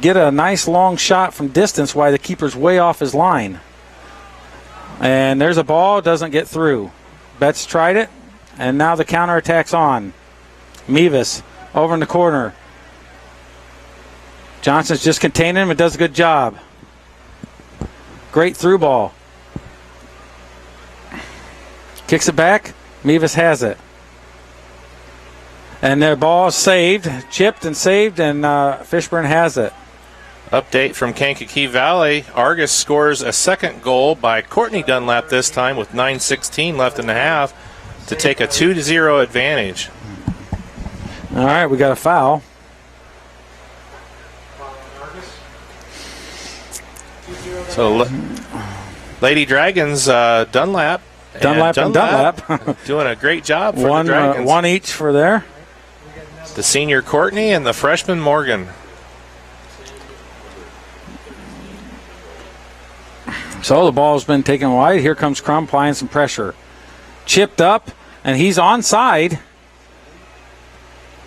get a nice long shot from distance while the keeper's way off his line. And there's a ball, doesn't get through. Betts tried it, and now the counterattack's on. Mevis over in the corner. Johnson's just containing him and does a good job. Great through ball. Kicks it back. Mevis has it. And their ball is saved, chipped and saved, and Fishburne has it. Update from Kankakee Valley. Argos scores a second goal by Courtney Dunlap this time with 9:16 left in the half to take a 2-0 advantage. All right, we got a foul. So, Lady Dragons, Dunlap. Doing a great job for the Dragons. One each for there. The senior Courtney and the freshman Morgan. So the ball's been taken wide. Here comes Crum applying some pressure. Chipped up, and he's onside.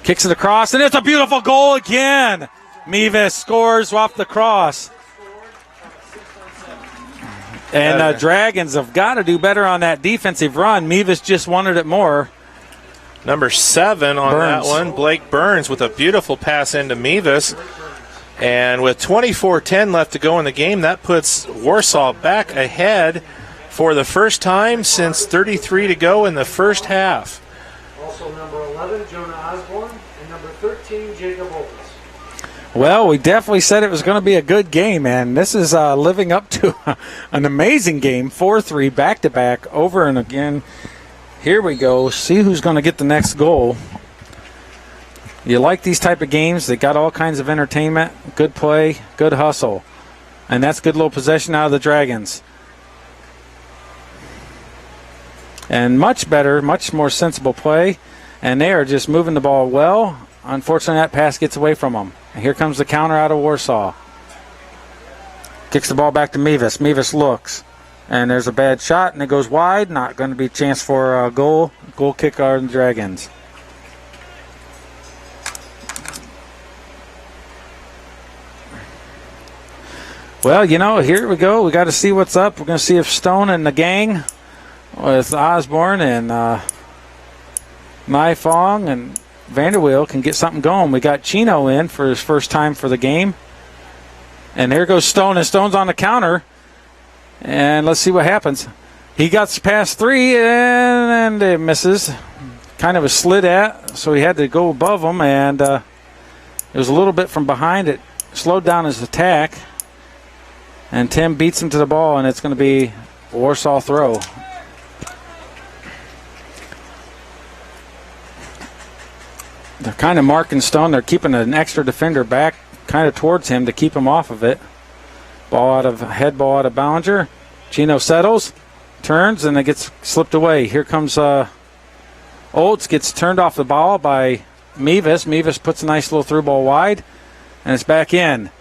Kicks it across, and it's a beautiful goal again. Mevis scores off the cross. And Dragons have got to do better on that defensive run. Mevis just wanted it more. Number 7 on Burns. that one, Blake Burns, with a beautiful pass into Mevis. And with 24:10 left to go in the game, that puts Warsaw back ahead for the first time since 33 to go in the first half. Also number 11, Jonah Osborne, and number 13, Jacob Olds. Well, we definitely said it was going to be a good game, and this is living up to an amazing game. 4-3 back-to-back over and again. Here we go. See who's going to get the next goal. You like these type of games. They got all kinds of entertainment, good play, good hustle. And that's good little possession out of the Dragons. And much better, much more sensible play. And they are just moving the ball well. Unfortunately, that pass gets away from them. And here comes the counter out of Warsaw. Kicks the ball back to Mevis. Mevis looks. And there's a bad shot, and it goes wide. Not going to be a chance for a goal. Goal kick on the Dragons. Well, here we go. We got to see what's up. We're going to see if Stone and the gang with Osborne and Naifong and Vanderweel can get something going. We got Chino in for his first time for the game. And there goes Stone, and Stone's on the counter. And let's see what happens. He got past 3, and it misses. Kind of a slid at, so he had to go above him, and it was a little bit from behind. It slowed down his attack. And Tim beats him to the ball, and it's going to be a Warsaw throw. They're kind of marking Stone. They're keeping an extra defender back kind of towards him to keep him off of it. Head ball out of Ballinger. Chino settles, turns, and it gets slipped away. Here comes Olds, gets turned off the ball by Mevis. Mevis puts a nice little through ball wide, and it's back in.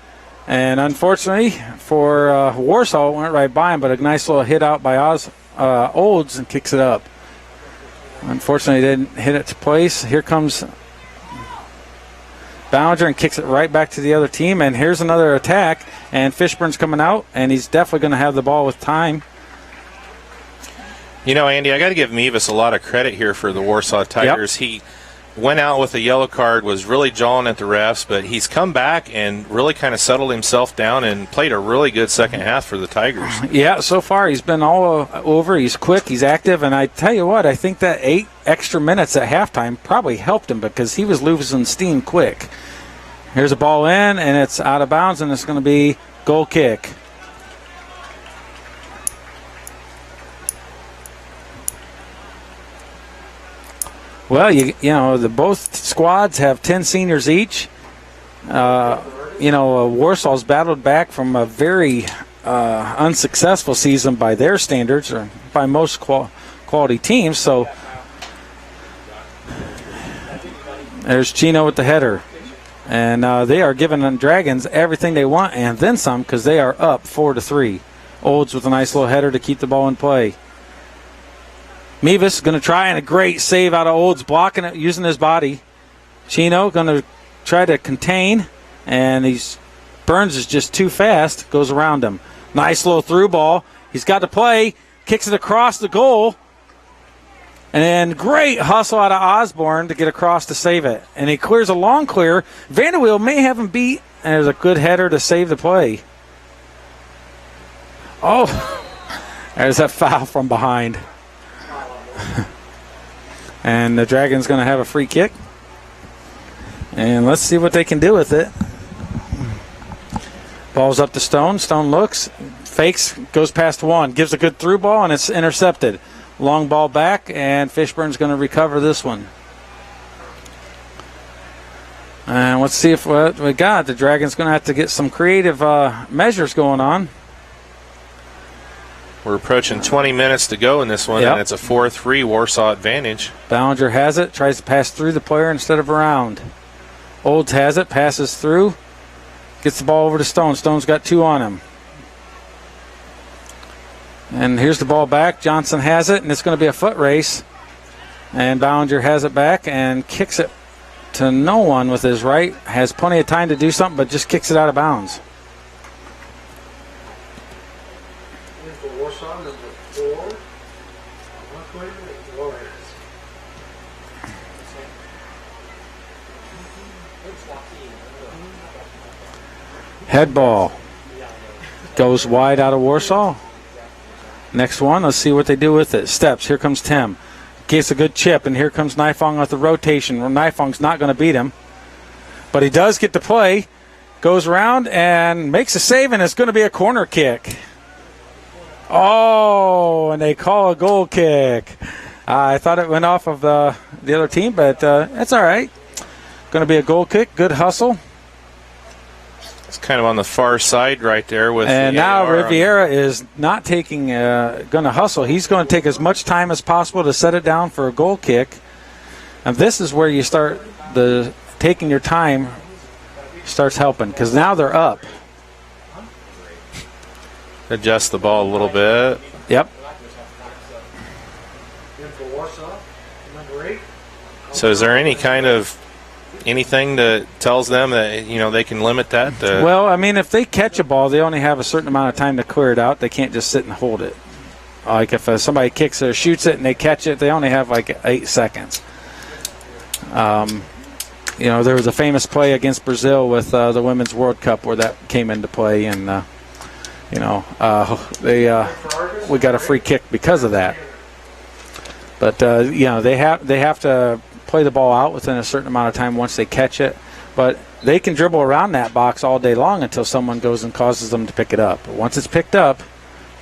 And unfortunately for Warsaw, it went right by him, but a nice little hit out by Olds and kicks it up. Unfortunately, didn't hit it to place. Here comes Ballinger and kicks it right back to the other team. And here's another attack, and Fishburne's coming out, and he's definitely going to have the ball with time. Andy, I got to give Mevis a lot of credit here for the Warsaw Tigers. Yep. He went out with a yellow card, was really jawing at the refs, but he's come back and really kind of settled himself down and played a really good second half for the Tigers. Yeah, so far he's been all over. He's quick, he's active, and I tell you what, I think that 8 extra minutes at halftime probably helped him because he was losing steam quick. Here's a ball in, and it's out of bounds, and it's going to be goal kick. Well, both squads have 10 seniors each. Warsaw's battled back from a very unsuccessful season by their standards, or by most quality teams. So there's Chino with the header. And they are giving the Dragons everything they want and then some, because they are up 4-3. Olds with a nice little header to keep the ball in play. Mevis is going to try, and a great save out of Olds, blocking it using his body. Chino going to try to contain, and Burns is just too fast, goes around him. Nice little through ball. He's got to play, kicks it across the goal, and then great hustle out of Osborne to get across to save it. And he clears a long clear. Vanderweel may have him beat, and there's a good header to save the play. Oh, there's that foul from behind. And the Dragons going to have a free kick. And let's see what they can do with it. Ball's up to Stone. Stone looks, fakes, goes past one, gives a good through ball, and it's intercepted. Long ball back, and Fishburne's going to recover this one. And let's see if what we got. The Dragons going to have to get some creative measures going on. We're approaching 20 minutes to go in this one, and it's a 4-3 Warsaw advantage. Ballinger has it, tries to pass through the player instead of around. Olds has it, passes through, gets the ball over to Stone. Stone's got 2 on him. And here's the ball back. Johnson has it, and it's going to be a foot race. And Ballinger has it back and kicks it to no one with his right. Has plenty of time to do something, but just kicks it out of bounds. Warsaw, number 4. Head ball goes wide out of Warsaw. Next one, let's see what they do with it. Steps, here comes Tim. Gets a good chip, and here comes Naifong with the rotation. Naifong's not going to beat him, but he does get to play. Goes around and makes a save, and it's going to be a corner kick. Oh, and they call a goal kick. I thought it went off of the other team, but that's all right. Going to be a goal kick. Good hustle. It's kind of on the far side right there. And now Riviera is not taking, going to hustle. He's going to take as much time as possible to set it down for a goal kick. And this is where you start taking your time starts helping, because now they're up. Adjust the ball a little bit. Yep. So is there any kind of anything that tells them that they can limit that? Well, I mean, if they catch a ball, they only have a certain amount of time to clear it out. They can't just sit and hold it. Like if somebody kicks it or shoots it and they catch it, they only have like 8 seconds. There was a famous play against Brazil with the Women's World Cup where that came into play, and we got a free kick because of that. But they have to play the ball out within a certain amount of time once they catch it. But they can dribble around that box all day long until someone goes and causes them to pick it up. But once it's picked up,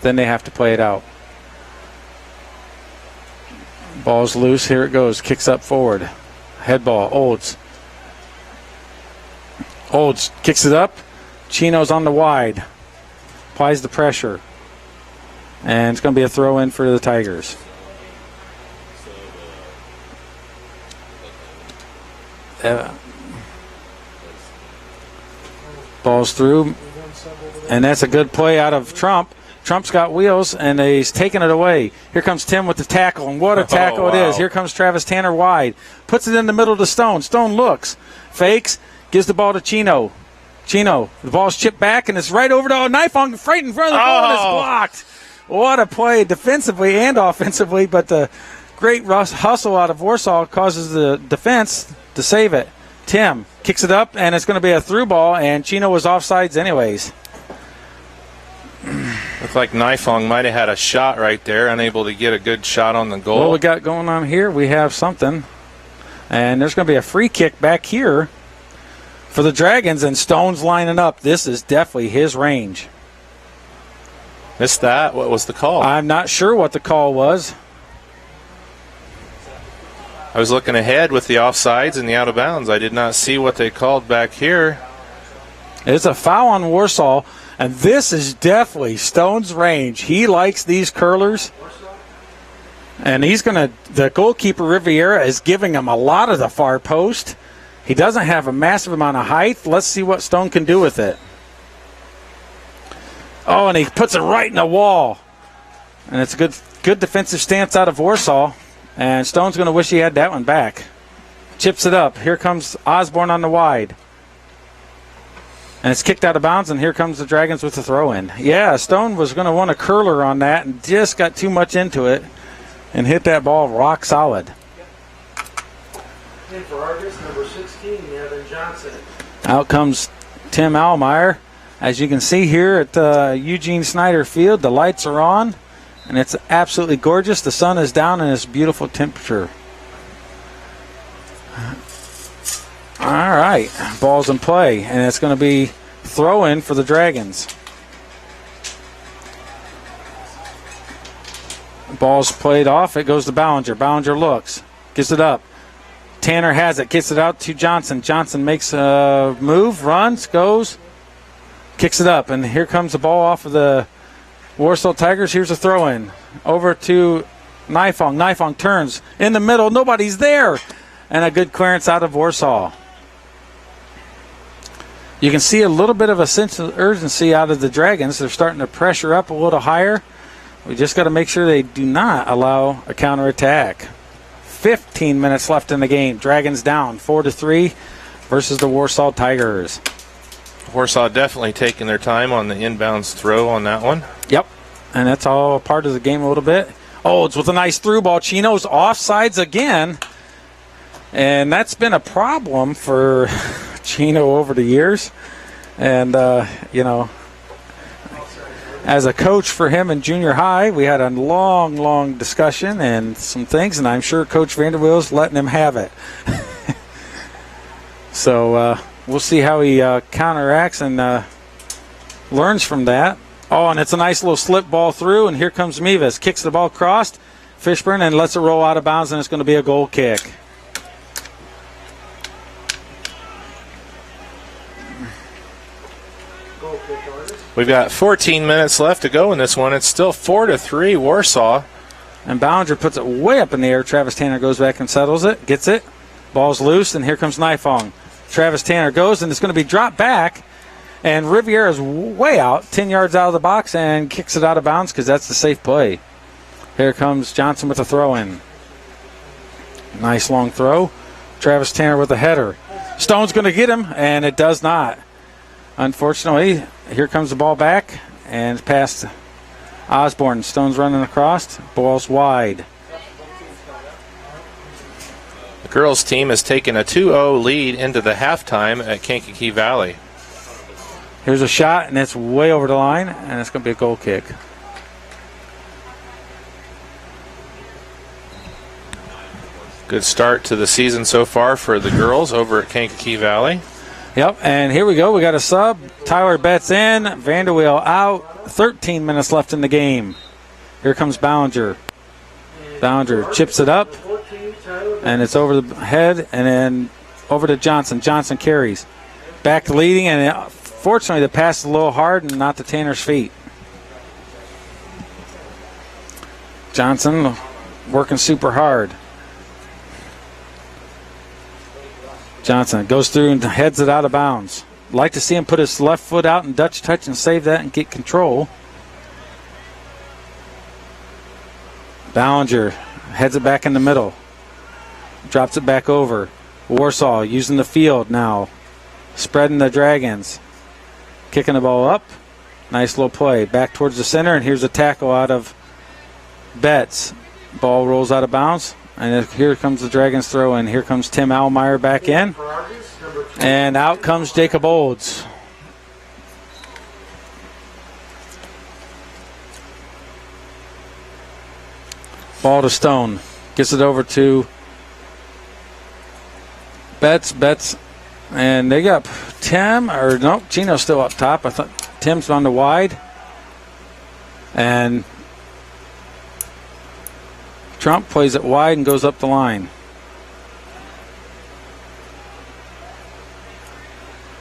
then they have to play it out. Ball's loose. Here it goes. Kicks up forward. Head ball. Olds kicks it up. Chino's on the wide. Applies the pressure. And it's going to be a throw in for the Tigers. Ball's through. And that's a good play out of Trump. Trump's got wheels, and he's taking it away. Here comes Tim with the tackle, and what a tackle it is. Here comes Travis Tanner wide. Puts it in the middle to Stone. Stone looks, fakes, gives the ball to Chino. The ball's chipped back, and it's right over to Nifong, right in front of the goal, and it's blocked. What a play defensively and offensively, but the great hustle out of Warsaw causes the defense to save it. Tim kicks it up, and it's going to be a through ball, and Chino was offsides anyways. Looked like Nifong might have had a shot right there, unable to get a good shot on the goal. What we got going on here, we have something. And there's going to be a free kick back here for the Dragons, and Stone's lining up. This is definitely his range. Missed that. What was the call? I'm not sure what the call was. I was looking ahead with the offsides and the out of bounds. I did not see what they called back here. It's a foul on Warsaw. And this is definitely Stone's range. He likes these curlers. And the goalkeeper, Riviera, is giving him a lot of the far post. He doesn't have a massive amount of height. Let's see what Stone can do with it. Oh, and he puts it right in the wall. And it's a good defensive stance out of Warsaw. And Stone's going to wish he had that one back. Chips it up. Here comes Osborne on the wide. And it's kicked out of bounds, and here comes the Dragons with the throw-in. Yeah, Stone was going to want a curler on that and just got too much into it and hit that ball rock solid. And for Argos, number 16, Evan Johnson. Out comes Tim Allmeyer. As you can see here at Eugene Snyder Field, the lights are on, and it's absolutely gorgeous. The sun is down, and it's beautiful temperature. All right, ball's in play, and it's going to be throw-in for the Dragons. Ball's played off. It goes to Ballinger. Ballinger looks, gives it up. Tanner has it, gets it out to Johnson. Johnson makes a move, runs, goes, kicks it up, and here comes the ball off of the Warsaw Tigers. Here's a throw-in over to Nifong. Nifong turns in the middle. Nobody's there, and a good clearance out of Warsaw. You can see a little bit of a sense of urgency out of the Dragons. They're starting to pressure up a little higher. We just got to make sure they do not allow a counterattack. 15 minutes left in the game. Dragons down 4-3 versus the Warsaw Tigers. Warsaw definitely taking their time on the inbounds throw on that one. Yep, and that's all part of the game a little bit. Oh, it's with a nice through ball. Chino's offsides again. And that's been a problem for Chino over the years. And, as a coach for him in junior high, we had a long discussion and some things, and I'm sure Coach Vanderweel's letting him have it. So we'll see how he counteracts and learns from that. Oh, and it's a nice little slip ball through, and here comes Mevis. Kicks the ball crossed, Fishburne, and lets it roll out of bounds, and it's going to be a goal kick. We've got 14 minutes left to go in this one. It's still 4-3 Warsaw. And Ballinger puts it way up in the air. Travis Tanner goes back and settles it, gets it. Ball's loose, and here comes Nifong. Travis Tanner goes, and it's going to be dropped back. And Riviera's way out, 10 yards out of the box, and kicks it out of bounds because that's the safe play. Here comes Johnson with a throw-in. Nice long throw. Travis Tanner with a header. Stone's going to get him, and it does not. Unfortunately, here comes the ball back, and it's past Osborne. Stone's running across. Ball's wide. The girls' team has taken a 2-0 lead into the halftime at Kankakee Valley. Here's a shot, and it's way over the line, and it's going to be a goal kick. Good start to the season so far for the girls over at Kankakee Valley. Yep, and here we go. We got a sub. Tyler Betts in, Vanderweel out. 13 minutes left in the game. Here comes Ballinger. Ballinger chips it up, and it's over the head, and then over to Johnson. Johnson carries. Back to leading, and fortunately the pass is a little hard and not to Tanner's feet. Johnson working super hard. Johnson goes through and heads it out of bounds. Like to see him put his left foot out and Dutch touch and save that and get control. Ballinger heads it back in the middle. Drops it back over. Warsaw using the field now. Spreading the Dragons. Kicking the ball up. Nice little play. Back towards the center, and here's a tackle out of Betts. Ball rolls out of bounds. And here comes the Dragons throw in. Here comes Tim Almeyer back in. And out comes Jacob Olds. Ball to Stone. Gets it over to Betts. And they got Tim, or no, Chino's still up top. I thought Tim's on the wide. And Trump plays it wide and goes up the line.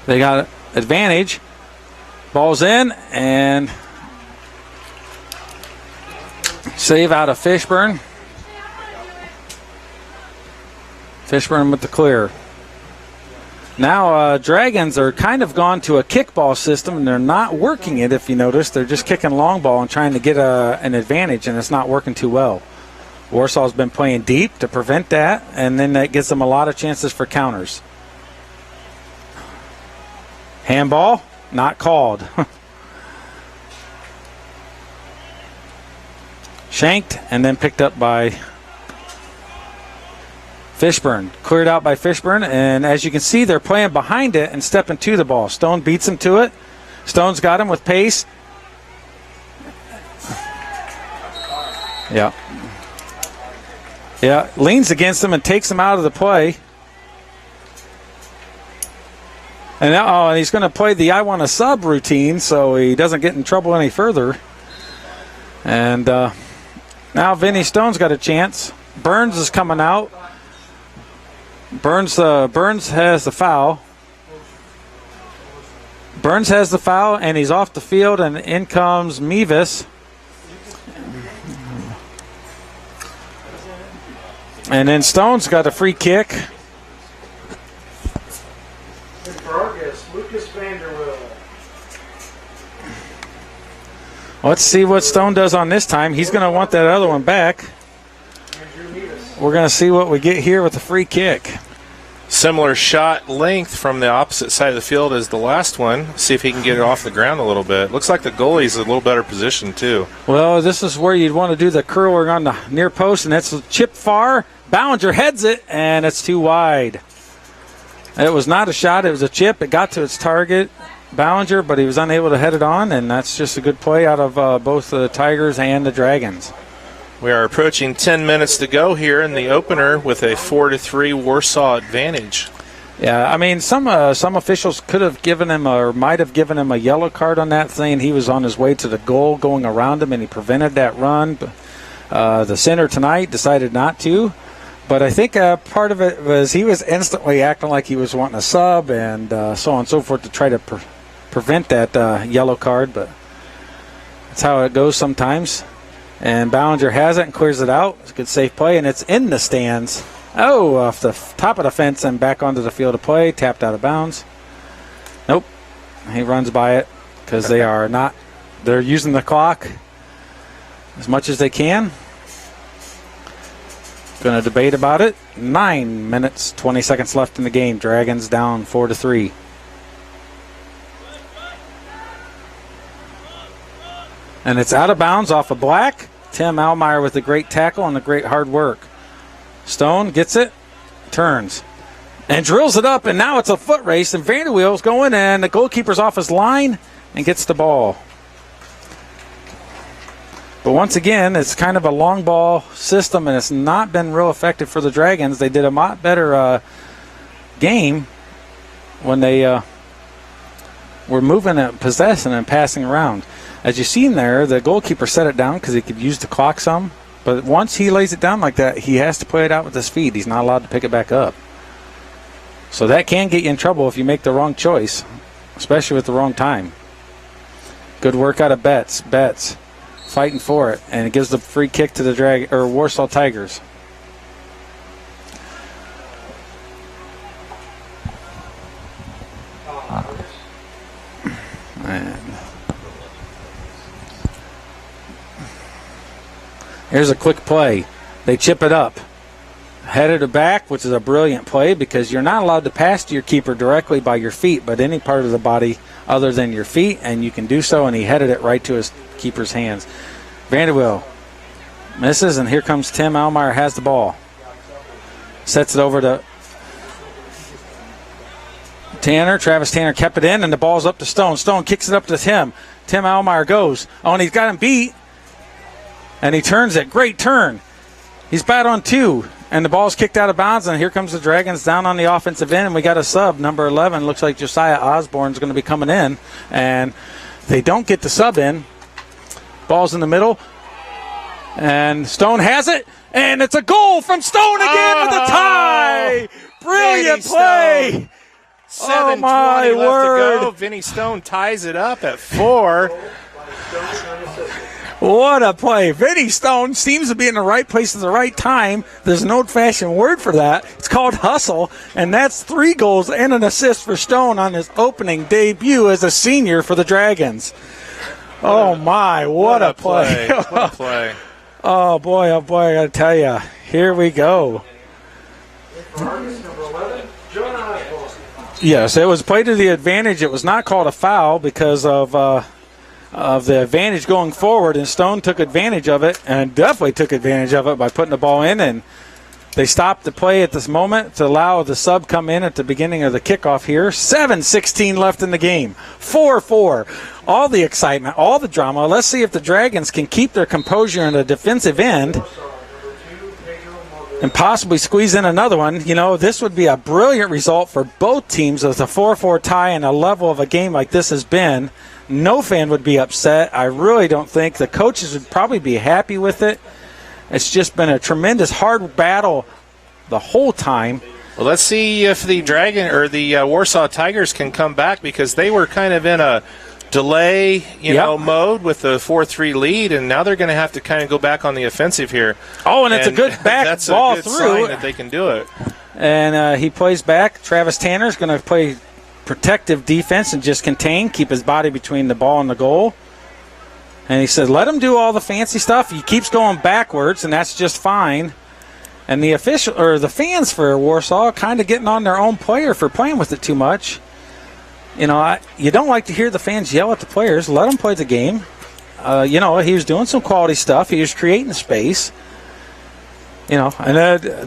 They got advantage. Ball's in, and save out of Fishburne. Fishburne with the clear. Now Dragons are kind of gone to a kickball system, and they're not working it, if you notice. They're just kicking long ball and trying to get an advantage, and it's not working too well. Warsaw's been playing deep to prevent that, and then that gives them a lot of chances for counters. Handball, not called. Shanked and then picked up by Fishburne. Cleared out by Fishburne, and as you can see, they're playing behind it and stepping to the ball. Stone beats him to it. Stone's got him with pace. Yeah. Yeah, leans against him and takes him out of the play. And now, and he's going to play the I want a sub routine so he doesn't get in trouble any further. And now Vinny Stone's got a chance. Burns is coming out. Burns has the foul. Burns has the foul, and he's off the field, and in comes Mevis. And then Stone's got a free kick. For Argos, Lucas Vanderweel. Let's see what Stone does on this time. He's going to want that other one back. We're going to see what we get here with the free kick. Similar shot length from the opposite side of the field as the last one. See if he can get it off the ground a little bit. Looks like the goalie's a little better position too. Well, this is where you'd want to do the curler on the near post, and that's a chip far. Ballinger heads it, and it's too wide. It was not a shot. It was a chip. It got to its target, Ballinger, but he was unable to head it on, and that's just a good play out of both the Tigers and the Dragons. We are approaching 10 minutes to go here in the opener with a 4-3 Warsaw advantage. Yeah, I mean, some officials could have given him or might have given him a yellow card on that, saying he was on his way to the goal going around him, and he prevented that run. The center tonight decided not to. But I think part of it was he was instantly acting like he was wanting a sub and so on and so forth to try to prevent that yellow card. But that's how it goes sometimes. And Ballinger has it and clears it out. It's a good safe play, and it's in the stands. Oh, off the top of the fence and back onto the field of play. Tapped out of bounds. Nope. He runs by it because they're using the clock as much as they can. Going to debate about it. 9 minutes, 20 seconds left in the game. Dragons down 4-3. And it's out of bounds off of Black. Tim Almeyer with a great tackle and a great hard work. Stone gets it, turns, and drills it up, and now it's a foot race, and Vanderweel's going, and the goalkeeper's off his line and gets the ball. But once again, it's kind of a long ball system, and it's not been real effective for the Dragons. They did a lot better game when they were moving and possessing and passing around. As you've seen there, the goalkeeper set it down because he could use the clock some. But once he lays it down like that, he has to play it out with his feet. He's not allowed to pick it back up. So that can get you in trouble if you make the wrong choice, especially with the wrong time. Good work out of Betts. Betts fighting for it, and it gives the free kick to the Warsaw Tigers. And here's a quick play. They chip it up. Headed it back, which is a brilliant play because you're not allowed to pass to your keeper directly by your feet, but any part of the body other than your feet, and you can do so, and he headed it right to his keeper's hands. Vanderweel misses, and here comes Tim Almeyer, has the ball. Sets it over to Tanner. Travis Tanner kept it in, and the ball's up to Stone. Stone kicks it up to Tim. Tim Almeyer goes. Oh, and he's got him beat. And he turns it. Great turn. He's bad on two. And the ball's kicked out of bounds, and here comes the Dragons down on the offensive end, and we got a sub. Number 11 looks like Josiah Osborne's going to be coming in, and they don't get the sub in. Ball's in the middle, and Stone has it, and it's a goal from Stone again with a tie. Brilliant play. 7:20 left to go. Vinny Stone ties it up at 4. What a play. Vinny Stone seems to be in the right place at the right time. There's an old-fashioned word for that. It's called hustle, and that's 3 goals and an assist for Stone on his opening debut as a senior for the Dragons. Oh, my, what a play. What a play. Oh, boy, I got to tell you. Here we go. Argos, number 11, Jonah Osborne. Yes, it was played to the advantage. It was not called a foul because of the advantage going forward, and Stone took advantage of it and definitely took advantage of it by putting the ball in, and they stopped the play at this moment to allow the sub come in at the beginning of the kickoff here. 7:16 left in the game. 4-4. All the excitement, all the drama. Let's see if the Dragons can keep their composure in the defensive end and possibly squeeze in another one. You know, this would be a brilliant result for both teams with a 4-4 tie and a level of a game like this has been. No fan would be upset. I really don't think. The coaches would probably be happy with it. It's just been a tremendous hard battle the whole time. Well, let's see if the Warsaw Tigers can come back, because they were kind of in a delay, mode with the 4-3 lead, and now they're going to have to kind of go back on the offensive here. Oh, and it's a good back that's ball a good through. Sign that they can do it. And he plays back. Travis Tanner's going to play protective defense and just contain, keep his body between the ball and the goal. And he said, let him do all the fancy stuff. He keeps going backwards, and that's just fine. And the the fans for Warsaw kind of getting on their own player for playing with it too much. You know, you don't like to hear the fans yell at the players. Let them play the game. He was doing some quality stuff. He was creating space. And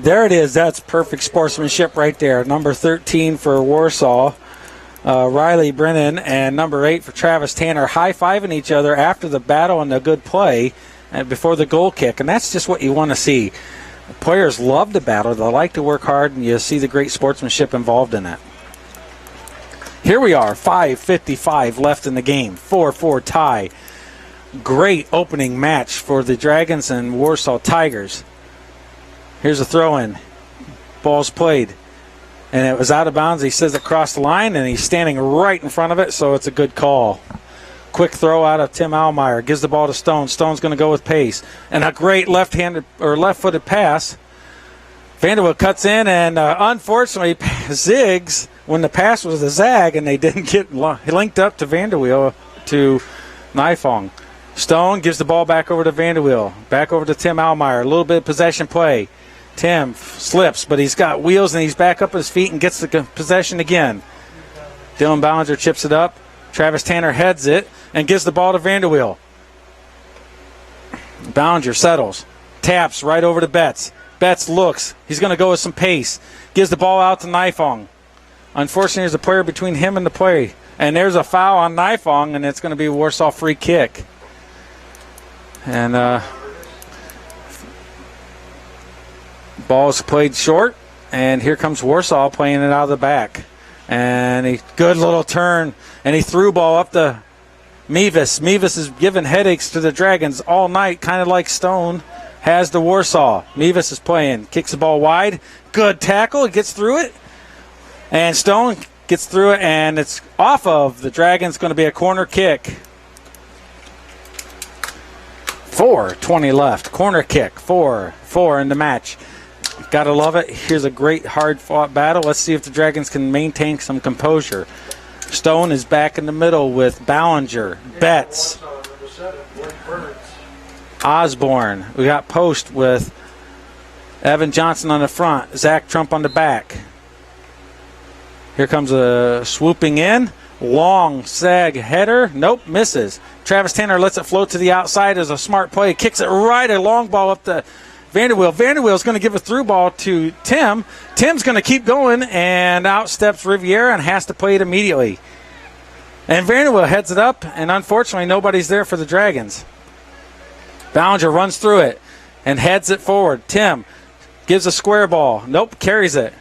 there it is. That's perfect sportsmanship right there. Number 13 for Warsaw. Riley Brennan, and number 8 for Travis Tanner, high-fiving each other after the battle and the good play before the goal kick, and that's just what you want to see. The players love the battle. They like to work hard, and you see the great sportsmanship involved in it. Here we are, 5:55 left in the game, 4-4 tie. Great opening match for the Dragons and Warsaw Tigers. Here's a throw-in. Ball's played. And it was out of bounds. He says it crossed the line, and he's standing right in front of it, so it's a good call. Quick throw out of Tim Almeyer. Gives the ball to Stone. Stone's going to go with pace. And a great left-footed pass. Vanderbilt cuts in, and unfortunately zigs when the pass was a zag, and they didn't get linked up to Vanderweel to Nifong. Stone gives the ball back over to Vanderweel. Back over to Tim Almeyer. A little bit of possession play. Tim slips, but he's got wheels and he's back up his feet and gets the possession again. Dylan Ballinger chips it up. Travis Tanner heads it and gives the ball to Vanderweel. Ballinger settles, taps right over to Betts. Betts looks. He's going to go with some pace. Gives the ball out to Nifong. Unfortunately, there's a player between him and the play. And there's a foul on Nifong, and it's going to be a Warsaw free kick. And ball is played short, and here comes Warsaw playing it out of the back. And a good little turn, and he threw ball up to Mevis. Mevis has given headaches to the Dragons all night, kind of like Stone has to Warsaw. Mevis is playing, kicks the ball wide. Good tackle, gets through it. And Stone gets through it, and it's off of the Dragons. Going to be a corner kick. 4:20 left. Corner kick. 4-4 in the match. Gotta love it. Here's a great hard-fought battle. Let's see if the Dragons can maintain some composure. Stone is back in the middle with Ballinger, Betts, Osborne. We got Post with Evan Johnson on the front, Zach Trump on the back. Here comes a swooping in. Long sag header. Nope, misses. Travis Tanner lets it float to the outside as a smart play. Kicks it right, a long ball up to Vanderweel. Vanderweel's going to give a through ball to Tim. Tim's going to keep going, and out steps Riviera and has to play it immediately. And Vanderweel heads it up, and unfortunately nobody's there for the Dragons. Ballinger runs through it and heads it forward. Tim gives a square ball. Nope, carries it.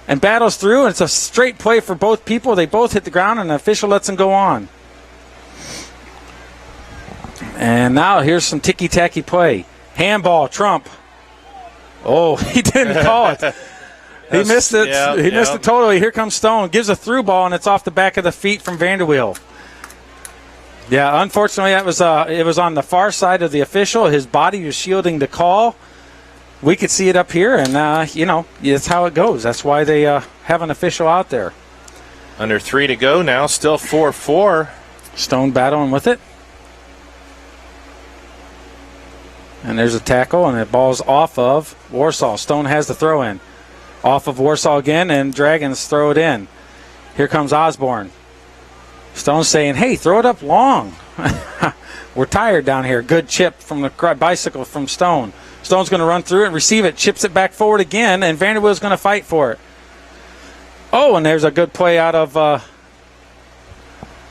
And battles through, and it's a straight play for both people. They both hit the ground, and the official lets them go on. And now here's some ticky-tacky play. Handball, Trump. Oh, he didn't call it. He missed it. He missed it totally. Here comes Stone. Gives a through ball, and it's off the back of the feet from Vanderweel. Yeah, unfortunately, it was on the far side of the official. His body was shielding the call. We could see it up here, and, that's how it goes. That's why they have an official out there. Under 3 to go now, still 4-4. Stone battling with it. And there's a tackle, and the ball's off of Warsaw. Stone has the throw in. Off of Warsaw again, and Dragons throw it in. Here comes Osborne. Stone saying, hey, throw it up long. We're tired down here. Good chip from the bicycle from Stone. Stone's going to run through it and receive it. Chips it back forward again, and Vanderweel's going to fight for it. Oh, and there's a good play out of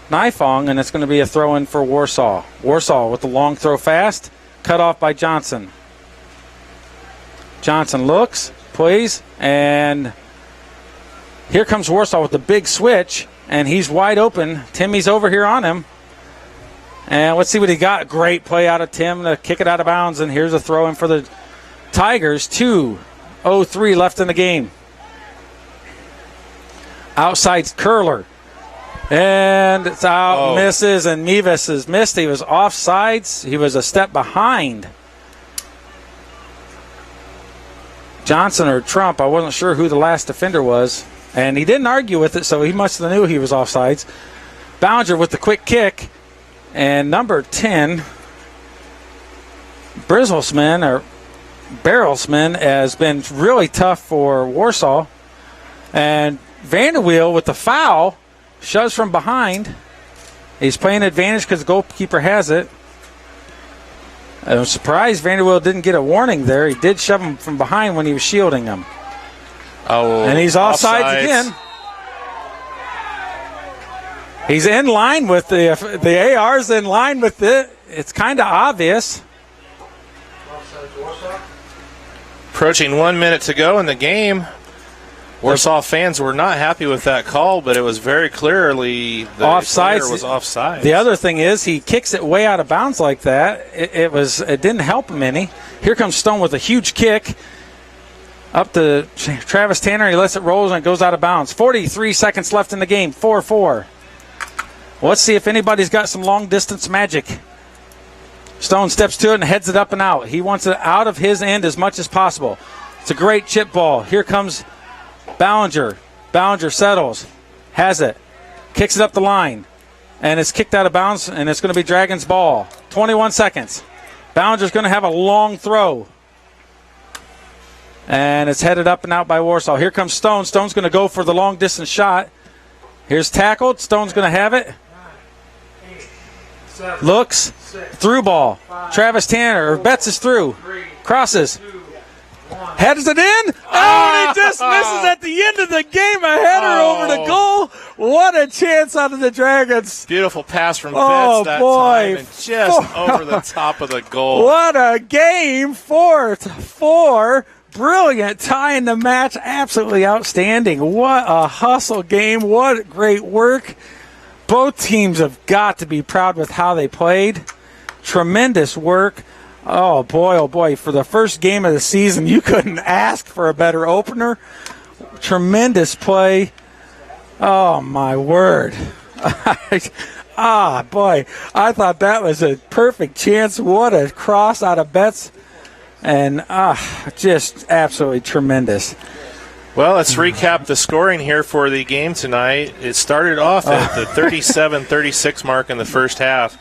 Nifong, and it's going to be a throw-in for Warsaw. Warsaw with the long throw fast. Cut off by Johnson. Johnson looks, plays, and here comes Warsaw with the big switch, and he's wide open. Timmy's over here on him. And let's see what he got. Great play out of Tim to kick it out of bounds, and here's a throw-in for the Tigers. 2:03 left in the game. Outside curler. And it's out, misses, and Mevis has missed. He was offsides. He was a step behind Johnson or Trump. I wasn't sure who the last defender was. And he didn't argue with it, so he must have knew he was offsides. Ballinger with the quick kick. And number 10, Barrelsman has been really tough for Warsaw. And Vanderweel with the foul. Shoves from behind. He's playing advantage because the goalkeeper has it. I'm surprised Vanderweel didn't get a warning there. He did shove him from behind when he was shielding him. Oh, and he's offsides again. He's in line with the AR's in line with it. It's kind of obvious. Approaching 1 minute to go in the game. Warsaw fans were not happy with that call, but it was very clearly the player was offside. The other thing is he kicks it way out of bounds like that. It didn't help him any. Here comes Stone with a huge kick up to Travis Tanner. He lets it roll and it goes out of bounds. 43 seconds left in the game. 4-4. Let's see if anybody's got some long distance magic. Stone steps to it and heads it up and out. He wants it out of his end as much as possible. It's a great chip ball. Here comes Ballinger. Ballinger settles. Has it. Kicks it up the line. And it's kicked out of bounds, and it's going to be Dragons' ball. 21 seconds. Ballinger's going to have a long throw. And it's headed up and out by Warsaw. Here comes Stone. Stone's going to go for the long-distance shot. Here's tackled. Stone's going to have it. 7, Looks. 6, Through ball. 5, Travis Tanner. Betts is through. 3, Crosses. 2, 1. Heads it in. Oh, and he just misses at the end of the game. A header over the goal. What a chance out of the Dragons. Beautiful pass from Oh, Betts that boy. time, and just over the top of the goal. What a game. 4-4. Brilliant. Tying the match. Absolutely outstanding. What a hustle game. What great work. Both teams have got to be proud with how they played. Tremendous work. Oh, boy. For the first game of the season, you couldn't ask for a better opener. Tremendous play. Oh, my word. Boy. I thought that was a perfect chance. What a cross out of Betts. And just absolutely tremendous. Well, let's recap the scoring here for the game tonight. It started off at the 37-36 mark in the first half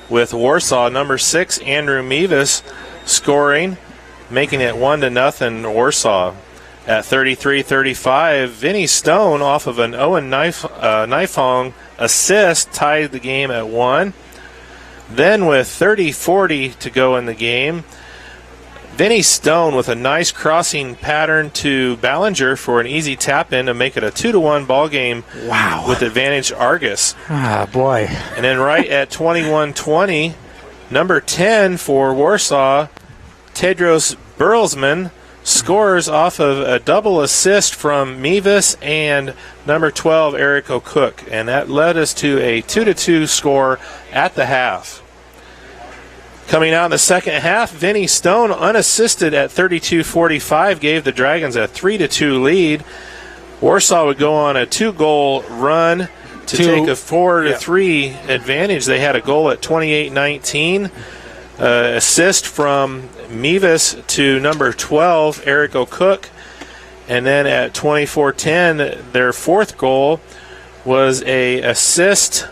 with Warsaw, number 6, Andrew Mevis, scoring, making it 1-0 Warsaw. At 33-35, Vinny Stone off of an Owen Nifong assist tied the game at 1. Then with 30-40 to go in the game, Vinny Stone with a nice crossing pattern to Ballinger for an easy tap-in to make it a 2-1 ball game. Wow. With advantage Argos. Boy. And then right at 21-20, number 10 for Warsaw, Tedros Berlsman, scores off of a double assist from Mevis and number 12, Eric O'Cook. And that led us to a 2-2 score at the half. Coming out in the second half, Vinny Stone, unassisted at 32-45, gave the Dragons a 3-2 lead. Warsaw would go on a 2-goal run to take a 4-3 advantage. They had a goal at 28-19. Assist from Mevis to number 12, Eric O'Cook. And then at 24-10, their fourth goal was a assist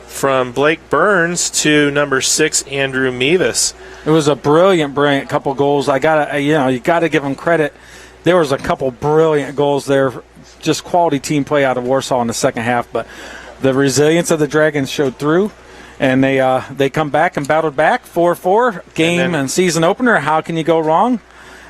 from Blake Burns to number 6, Andrew Mevis. It was a brilliant couple goals. You gotta give them credit. There was a couple brilliant goals there. Just quality team play out of Warsaw in the second half. But the resilience of the Dragons showed through, and they come back and battled back. 4-4 game and season opener. How can you go wrong?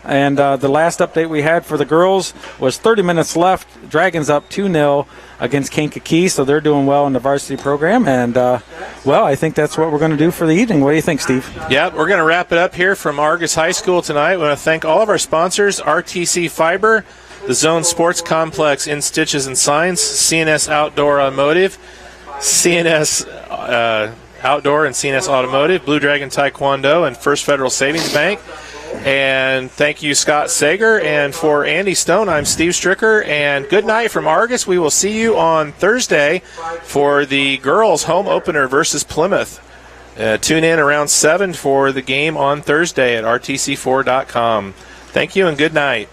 And the last update we had for the girls was 30 minutes left. Dragons up 2-0 against Kankakee, so they're doing well in the varsity program. And, I think that's what we're going to do for the evening. What do you think, Steve? Yeah, we're going to wrap it up here from Argos High School tonight. We want to thank all of our sponsors, RTC Fiber, the Zone Sports Complex in Stitches and Signs, CNS Outdoor Automotive, CNS Outdoor and CNS Automotive, Blue Dragon Taekwondo, and First Federal Savings Bank. And thank you, Scott Sager. And for Andy Stone, I'm Steve Stricker. And good night from Argos. We will see you on Thursday for the girls' home opener versus Plymouth. Tune in around 7 for the game on Thursday at rtc4.com. Thank you and good night.